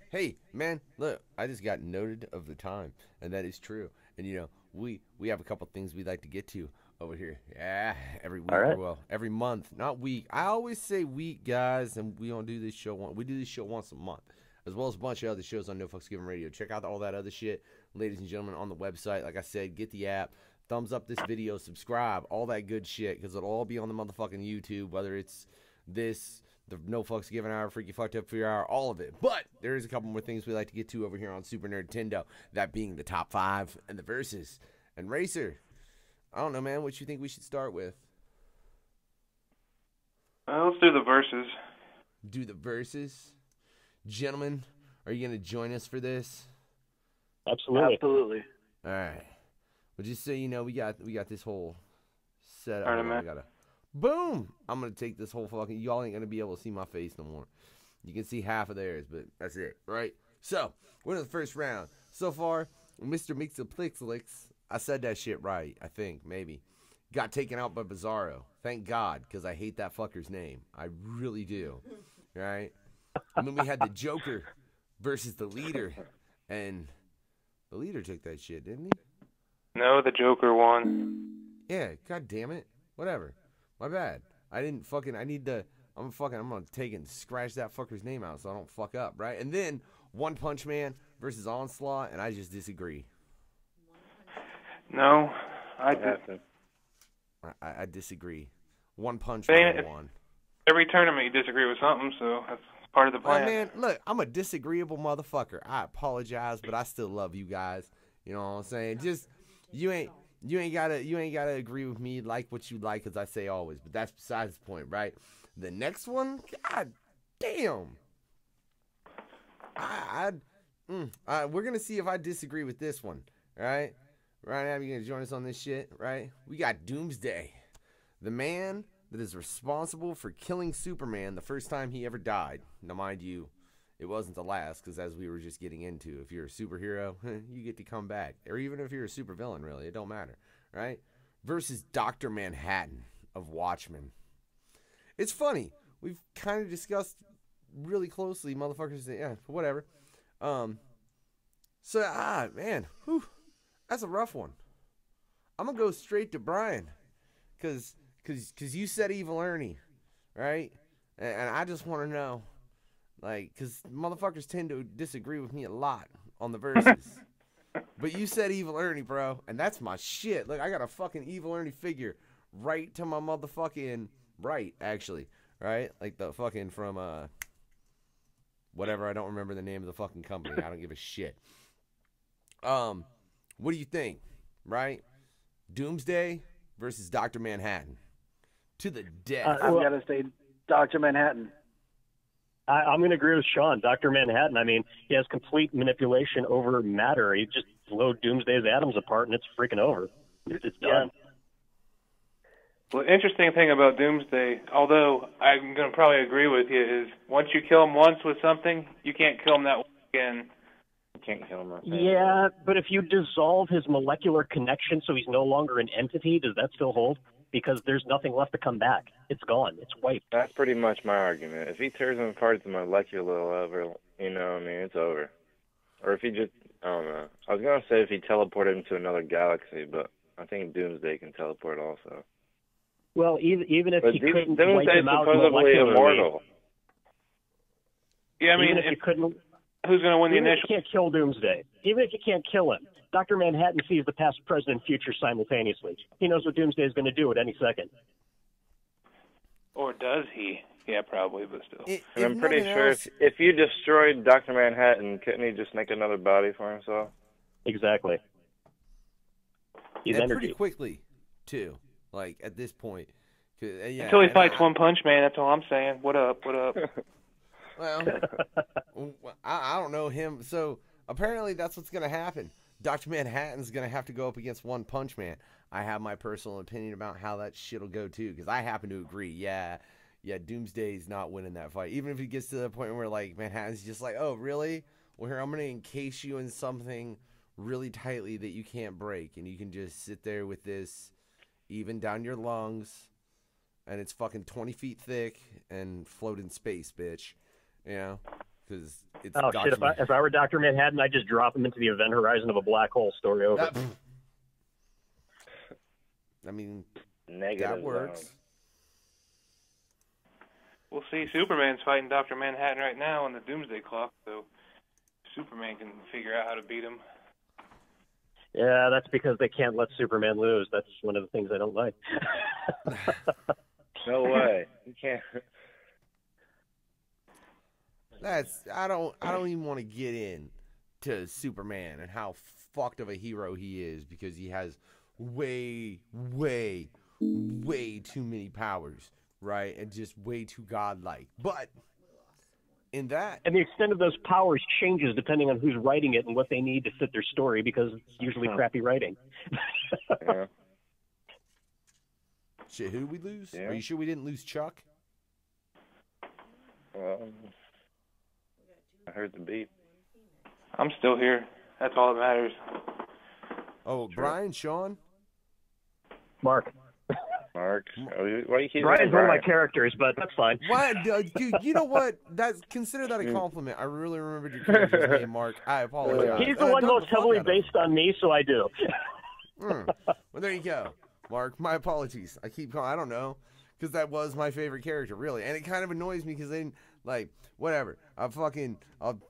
man, look, I just got noted of the time, and that is true. And, you know, we have a couple things we'd like to get to over here. Yeah, every week, right. well, every month, not week. I always say week, guys, and we don't do this show we do this show once a month, as well as a bunch of other shows on No Fucks Given Radio. Check out all that other shit, ladies and gentlemen, on the website. Like I said, get the app, thumbs up this video, subscribe, all that good shit, because it'll all be on the motherfucking YouTube, whether it's this, the No Fucks Given Hour, Freaky Fucked Up for Your Hour, all of it. But there is a couple more things we like to get to over here on Supah Nerd-tendo, that being the top 5 and the verses. And Racer, I don't know, man, what you think we should start with? Let's do the verses. Do the verses? Gentlemen, are you going to join us for this? Absolutely. Absolutely. All right. Well, just so you know, we got this whole setup. All right, man. Boom! I'm going to take this whole fucking... Y'all ain't going to be able to see my face no more. You can see half of theirs, but that's it, right? So, we're in the first round. So far, Mr. Mixaplixlix, I said that shit right, I think, maybe, got taken out by Bizarro. Thank God, because I hate that fucker's name. I really do, right? And then we had the Joker versus the Leader, and the Leader took that shit, didn't he? No, the Joker won. Yeah, god damn it. Whatever. My bad. I didn't fucking, I'm gonna take and scratch that fucker's name out so I don't fuck up, right? And then One Punch Man versus Onslaught, and I just disagree. No, I disagree. One Punch Man won. Every tournament you disagree with something, so that's part of the plan. Man, look, I'm a disagreeable motherfucker. I apologize, but I still love you guys. You know what I'm saying? Just you ain't gotta agree with me, like what you like, as I say always. But that's besides the point, right? The next one, god damn. We're gonna see if I disagree with this one, right? Right now, you're gonna join us on this shit, right? We got Doomsday, the man that is responsible for killing Superman the first time he ever died. Now, mind you, it wasn't the last, because as we were just getting into, if you're a superhero, you get to come back. Or even if you're a supervillain, really, it don't matter, right? Versus Dr. Manhattan of Watchmen. It's funny. We've kind of discussed really closely, motherfuckers, yeah, whatever. Man, whew, that's a rough one. I'm going to go straight to Brian, because you said Evil Ernie, right? And I just want to know, like, because motherfuckers tend to disagree with me a lot on the verses. But you said Evil Ernie, bro, and that's my shit. Look, I got a fucking Evil Ernie figure right to my motherfucking right, actually, right? Like the fucking from, whatever, I don't remember the name of the fucking company. I don't give a shit. What do you think, right? Doomsday versus Dr. Manhattan. To the death. I've got to say Dr. Manhattan. I'm going to agree with Sean. Dr. Manhattan, I mean, he has complete manipulation over matter. He just blow Doomsday's atoms apart, and it's freaking over. It's done. Well, the interesting thing about Doomsday, although I'm going to probably agree with you, is once you kill him once with something, you can't kill him that way again. You can't kill him. Yeah, but if you dissolve his molecular connection so he's no longer an entity, does that still hold? Because there's nothing left to come back. It's gone. It's wiped. That's pretty much my argument. If he tears him apart at the molecular level, you know, I mean, it's over. Or if he just, I don't know. I was going to say if he teleported him to another galaxy, but I I think Doomsday can teleport also. Well, even if But he couldn't wipe Doomsday's him out supposedly molecularly, immortal. Yeah, I mean, even if you couldn't, who's going to win the even if initial? you can't kill Doomsday, even if you can't kill him, Dr. Manhattan sees the past, present, and future simultaneously. He knows what Doomsday is going to do at any second. Or does he? Yeah, probably, but still. And I'm pretty sure if you destroyed Dr. Manhattan, couldn't he just make another body for himself? Exactly. He's and energy. pretty quickly, too. Like, at this point. Yeah, Until he fights One Punch Man, that's all I'm saying. What up, what up? Well, I don't know him. So, apparently that's what's going to happen. Dr. Manhattan's going to have to go up against One Punch Man. I have my personal opinion about how that shit'll go, too, because I happen to agree. Yeah, Doomsday's not winning that fight. Even if he gets to the point where, like, Manhattan's just like, oh, really? Well, here, I'm going to encase you in something really tightly that you can't break, and you can just sit there with this even down your lungs, and it's fucking 20 feet thick and float in space, bitch. You know? Because it's shit, if I were Dr. Manhattan, I'd just drop him into the event horizon of a black hole. Story over. I mean, Negative that works. We'll see. Superman's fighting Dr. Manhattan right now on the Doomsday Clock, so Superman can figure out how to beat him. Yeah, that's because they can't let Superman lose. That's one of the things I don't like. No way. You can't. I don't even want to get in to Superman and how fucked of a hero he is, because he has way too many powers, right? And just way too godlike. But in that, and the extent of those powers changes depending on who's writing it and what they need to fit their story, because it's usually crappy writing. Yeah. Shit, who did we lose? Yeah. Are you sure we didn't lose Chuck? I heard the beep. I'm still here. That's all that matters. Oh, sure. Brian, Sean? Mark. Why do you keep Brian's one of my characters, but that's fine. What? Dude, you know what? Consider that a compliment. I really remembered your character's name, Mark. I apologize. He's the one most heavily based on me, so I do. Well, there you go, Mark. My apologies. I keep calling. I don't know, because that was my favorite character, really. And it kind of annoys me because then, like, whatever. I'll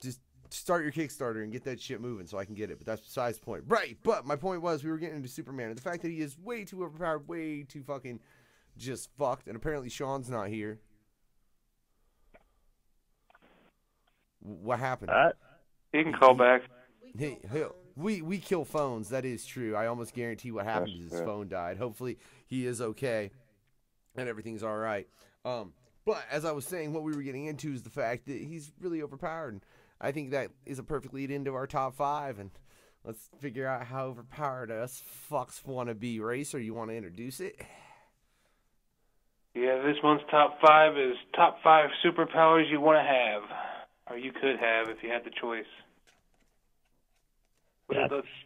just start your Kickstarter and get that shit moving so I can get it. But that's besides the point. Right, but my point was we were getting into Superman. And the fact that he is way too overpowered, way too fucking just fucked. And apparently Sean's not here. What happened? He can call back. We kill phones. That is true. I almost guarantee what happened is his phone died. Hopefully he is okay and everything's all right. But as I was saying, what we were getting into is the fact that he's really overpowered. And I think that is a perfect lead into our top 5. And let's figure out how overpowered us fucks want to be. Racer, you want to introduce it? Yeah, this month's top 5 is top 5 superpowers you want to have. Or you could have if you had the choice.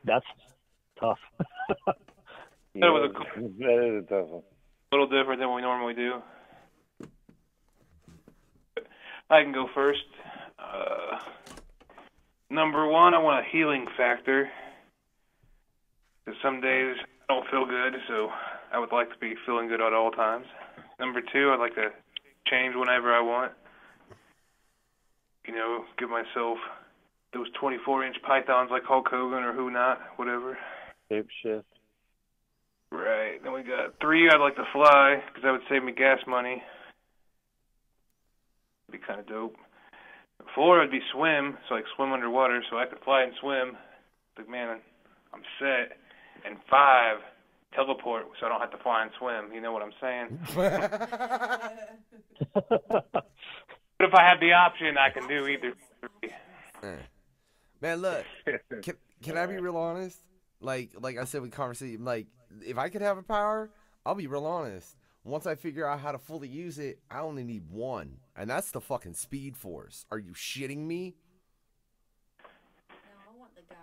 That's tough. That was that is a tough one. A little different than what we normally do. I can go first. Number 1, I want a healing factor. Because some days I don't feel good, so I would like to be feeling good at all times. Number 2, I'd like to change whenever I want. You know, give myself those 24-inch pythons like Hulk Hogan or who not, whatever. Shape shift. Right. Then we got 3, I'd like to fly, because that would save me gas money. Be kind of dope. 4 would be swim, so I could swim underwater, so I could fly and swim. Like, man, I'm set. And 5, teleport, so I don't have to fly and swim. You know what I'm saying? But if I have the option, I can do either 3. Man, look, can I be real honest? Like I said with conversation, like, if I could have a power, I'll be real honest. Once I figure out how to fully use it, I only need 1, and that's the fucking Speed Force. Are you shitting me?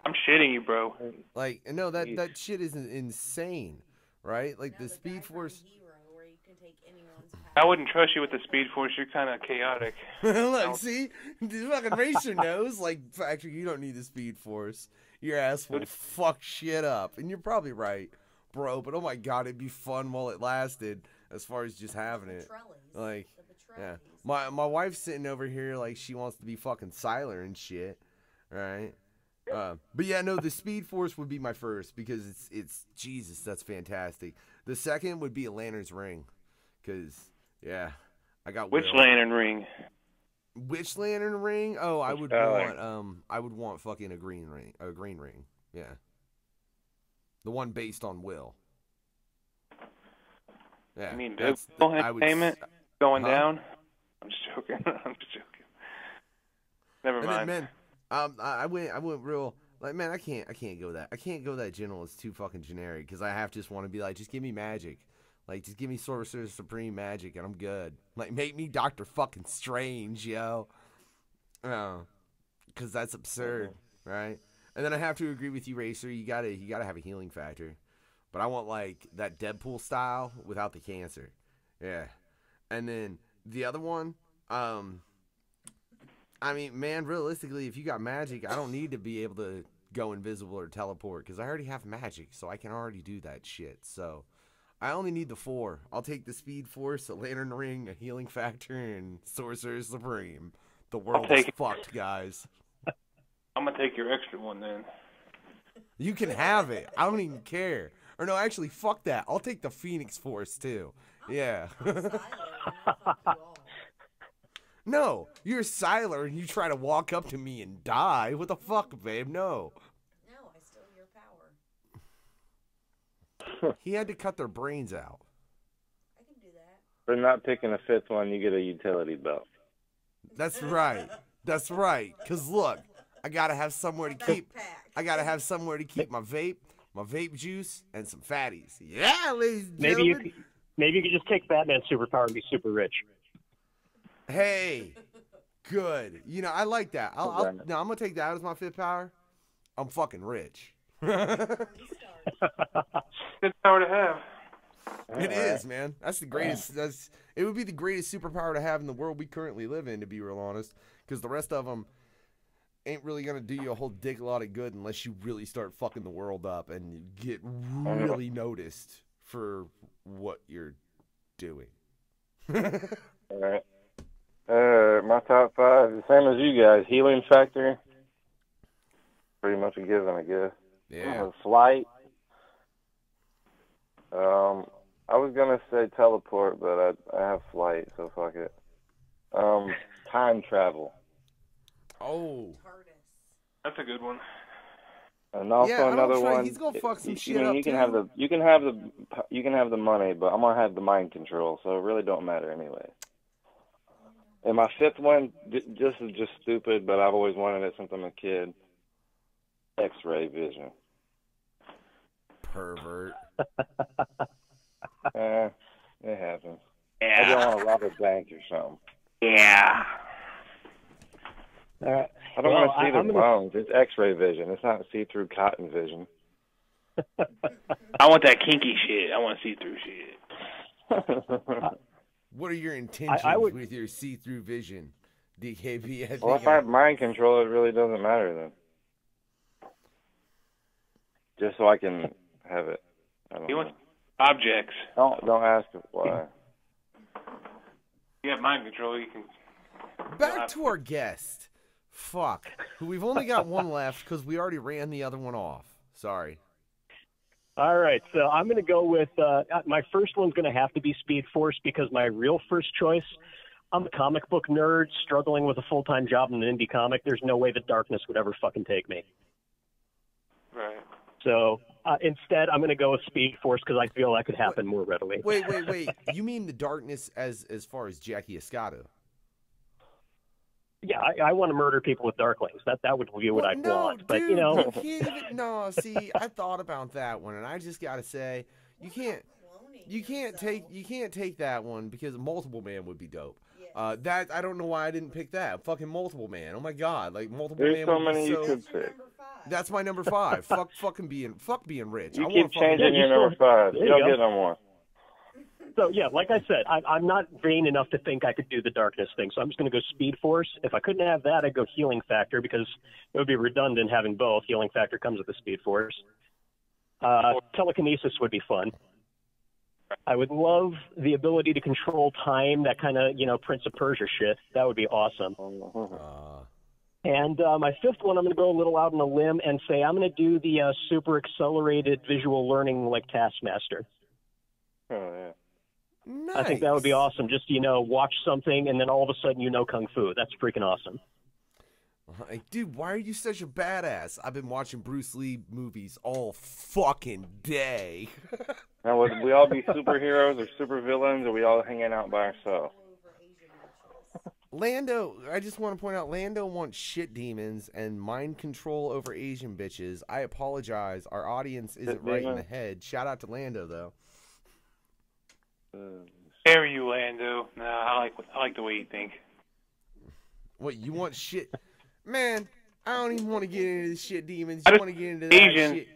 I'm shitting you, bro. Like, no, that shit is insane, right? Like, the Speed Force. I wouldn't trust you with the Speed Force. You're kind of chaotic. Look, see? The fucking Racer knows. Like, actually, you don't need the Speed Force. Your ass will fuck shit up. And you're probably right. bro. But oh my god, it'd be fun while it lasted. As far as just having it, like, yeah. My wife's sitting over here like she wants to be fucking Siler and shit, right? But yeah, no, the Speed Force would be my first because it's Jesus, that's fantastic. The second would be a Lantern's Ring, because yeah, I got which Will. Lantern Ring? Which Lantern Ring? Oh, I would want fucking a green ring, yeah, the one based on Will. Yeah, I mean, entertainment going down. I'm just joking. I'm just joking. Never mind. Then, man, I went real like, man, I can't go that. I can't go that general. It's too fucking generic because I have to just want to be like, just give me magic, like just give me Sorcerer Supreme magic and I'm good. Like make me Doctor fucking Strange, yo. Because that's absurd, right? And then I have to agree with you, Racer. You gotta have a healing factor. But I want, like, that Deadpool style without the cancer. Yeah. And then the other one, I mean, man, realistically, if you got magic, I don't need to be able to go invisible or teleport because I already have magic, so I can already do that shit. So I only need the 4. I'll take the Speed Force, a Lantern Ring, a healing factor, and Sorcerer Supreme. The world is fucked, guys. I'm going to take your extra one, then. You can have it. I don't even care. Or no, actually, fuck that. I'll take the Phoenix Force, too. Yeah. No, you're Siler and you try to walk up to me and die. What the fuck, babe? No. No, I steal your power. He had to cut their brains out. I can do that. For not picking a 5th one, you get a utility belt. That's right. That's right. Because look, I got to have somewhere to keep... I got to have somewhere to keep my vape juice, and some fatties. Yeah, ladies and gentlemen. Maybe you could just take Batman's superpower and be super rich. Hey, good. You know, I like that. I'm going to take that as my 5th power. I'm fucking rich. Good power to have. It is, man. That's the greatest. It would be the greatest superpower to have in the world we currently live in, to be real honest, because the rest of them ain't really going to do you a whole dick lot of good unless you really start fucking the world up and get really noticed for what you're doing. All right. My top 5, the same as you guys. Healing factor. Pretty much a given, I guess. Yeah. Flight. I was going to say teleport, but I have flight, so fuck it. Time travel. Oh. That's a good one. And also another one. He's gonna fuck some shit up. You can have the money, but I'm gonna have the mind control, so it really don't matter anyway. And my 5th one, just is just stupid, but I've always wanted it since I'm a kid. X-ray vision. Pervert. It happens. Yeah. I don't want to rob a bank or something. Yeah. I don't want to see the bones. It's X-ray vision. It's not see-through cotton vision. I want that kinky shit. I want see-through shit. What are your intentions with your see-through vision, DKB? Well, if I have mind control, it really doesn't matter then. Just so I can have it. You want objects. Don't ask why. You have mind control. You can. Back to our guest. Fuck. We've only got one left because we already ran the other one off. Sorry. All right, so I'm going to go with my first one's going to have to be Speed Force because my real first choice, I'm a comic book nerd struggling with a full-time job in an indie comic. There's no way the darkness would ever fucking take me. Right. So instead, I'm going to go with Speed Force because I feel that could happen more readily. Wait. You mean the darkness as far as Jackie Escato? Yeah, I want to murder people with darklings. That would be what I want. But, dude, you know. You can't even, no, see, I thought about that one, and I just got to say, you can't take that one because Multiple Man would be dope. That I don't know why I didn't pick that. Fucking Multiple Man. Oh my god, like Multiple Man. There's so many you could pick. That's my number 5. Fuck being rich. You keep changing your number 5. You don't get no more. So, yeah, like I said, I'm not vain enough to think I could do the darkness thing, so I'm just going to go Speed Force. If I couldn't have that, I'd go Healing Factor because it would be redundant having both. Healing Factor comes with the Speed Force. Telekinesis would be fun. I would love the ability to control time, that kind of, Prince of Persia shit. That would be awesome. And my fifth one, I'm going to go a little out on a limb and say I'm going to do the super accelerated visual learning like Taskmaster. Oh, yeah. Nice. I think that would be awesome. Just, watch something and then all of a sudden Kung Fu. That's freaking awesome. Like, dude, why are you such a badass? I've been watching Bruce Lee movies all fucking day. Now, would we all be superheroes or supervillains, or are we all hanging out by ourselves? Lando, I just want to point out, Lando wants shit demons and mind control over Asian bitches. I apologize. Our audience isn't right in the head. Shout out to Lando, though. Dare you, Lando? No, I like the way you think. What, you want shit? Man, I don't even want to get into the shit demons. I You just want to get into that Asian shit?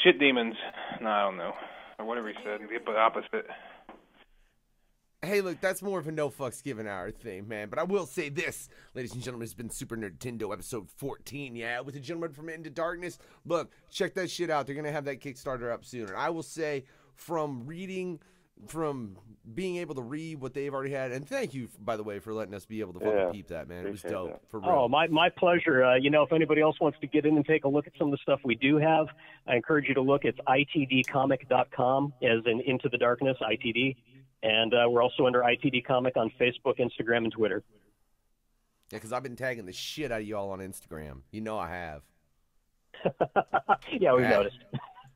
shit demons. No, I don't know. Or whatever he said. The opposite. Hey, look, that's more of a no fucks given hour thing, man. But I will say this, ladies and gentlemen, it's been Super Nerdtendo episode 14, yeah, with the gentleman from Into Darkness. Look, check that shit out. They're going to have that Kickstarter up soon. And I will say, from being able to read what they've already had, and thank you, by the way, for letting us be able to fucking peep that, man. It was dope, for real. Oh, my pleasure. If anybody else wants to get in and take a look at some of the stuff we do have, I encourage you to look. It's itdcomic.com, as in Into the Darkness, ITD. And we're also under ITD Comic on Facebook, Instagram, and Twitter. Yeah, because I've been tagging the shit out of y'all on Instagram. You know I have. Yeah, we've noticed.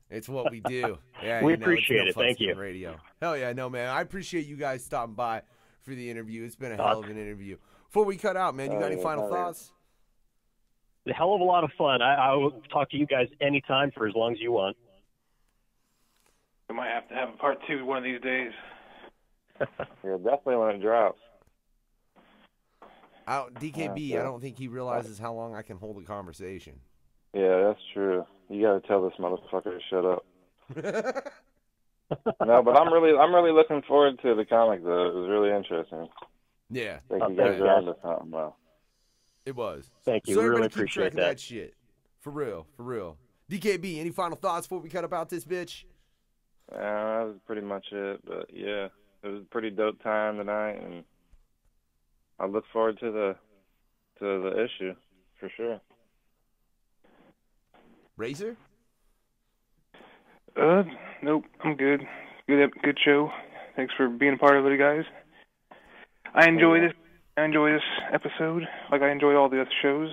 It's what we do. Yeah, we appreciate it. Thank you. Radio. Hell yeah, no, man. I appreciate you guys stopping by for the interview. It's been a hell of an interview. Before we cut out, man, you got any final thoughts? A hell of a lot of fun. I will talk to you guys anytime for as long as you want. We might have to have a part 2 one of these days. Yeah, definitely when it drops. DKB, I don't think he realizes how long I can hold a conversation. Yeah, that's true. You gotta tell this motherfucker to shut up. No, but I'm really looking forward to the comic though. It was really interesting. Yeah. I think you guys are onto something. Well, it was. Thank you. So we really everybody keep track appreciate of that shit. For real, for real. DKB, any final thoughts before we cut about this bitch? That was pretty much it. But yeah, it was a pretty dope time tonight, and I look forward to the issue for sure. Razor? Nope, I'm good. Good show. Thanks for being a part of it, guys. I enjoy this episode like I enjoy all the other shows.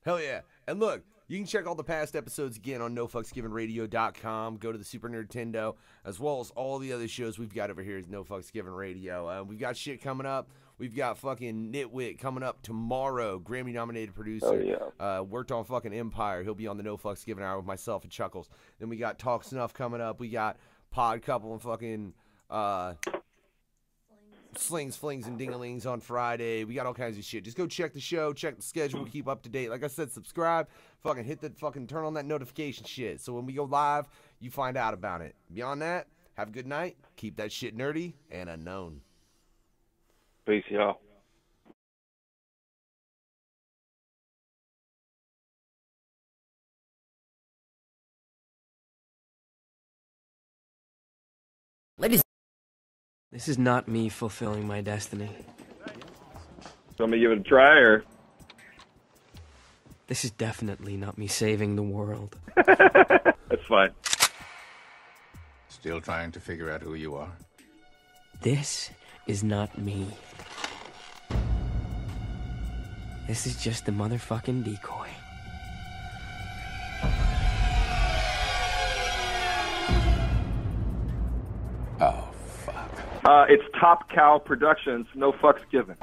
Hell yeah. And look, you can check all the past episodes again on NoFucksGivenRadio.com. Go to the Super Nerdtendo, as well as all the other shows we've got over here at No Fucks Given Radio. We've got shit coming up. We've got fucking Nitwit coming up tomorrow. Grammy-nominated producer. Oh, yeah. Worked on fucking Empire. He'll be on the No Fucks Given Hour with myself and Chuckles. Then we got Talk Snuff coming up. We got Pod Couple and fucking Slings, Flings, and Dingalings on Friday. We got all kinds of shit. Just go check the show, check the schedule, keep up to date. Like I said, subscribe, fucking hit the fucking turn on that notification shit. So when we go live, you find out about it. Beyond that, have a good night. Keep that shit nerdy and unknown. Peace, y'all. Ladies, this is not me fulfilling my destiny. Want me to give it a try, or? This is definitely not me saving the world. That's fine. Still trying to figure out who you are? This is not me. This is just the motherfucking decoy. Oh, fuck. It's Top Cow Productions, No Fucks Given.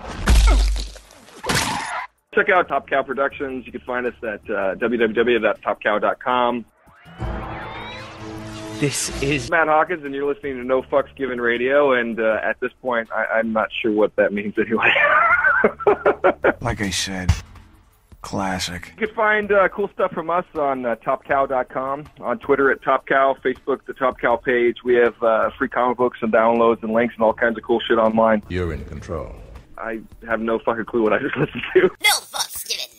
Check out Top Cow Productions. You can find us at www.topcow.com. This is Matt Hawkins, and you're listening to No Fucks Given Radio, and at this point, I'm not sure what that means anyway. Like I said, classic. You can find cool stuff from us on topcow.com, on Twitter at TopCow, Facebook, the Top Cow page. We have free comic books and downloads and links and all kinds of cool shit online. You're in control. I have no fucking clue what I just listened to. No fucks given.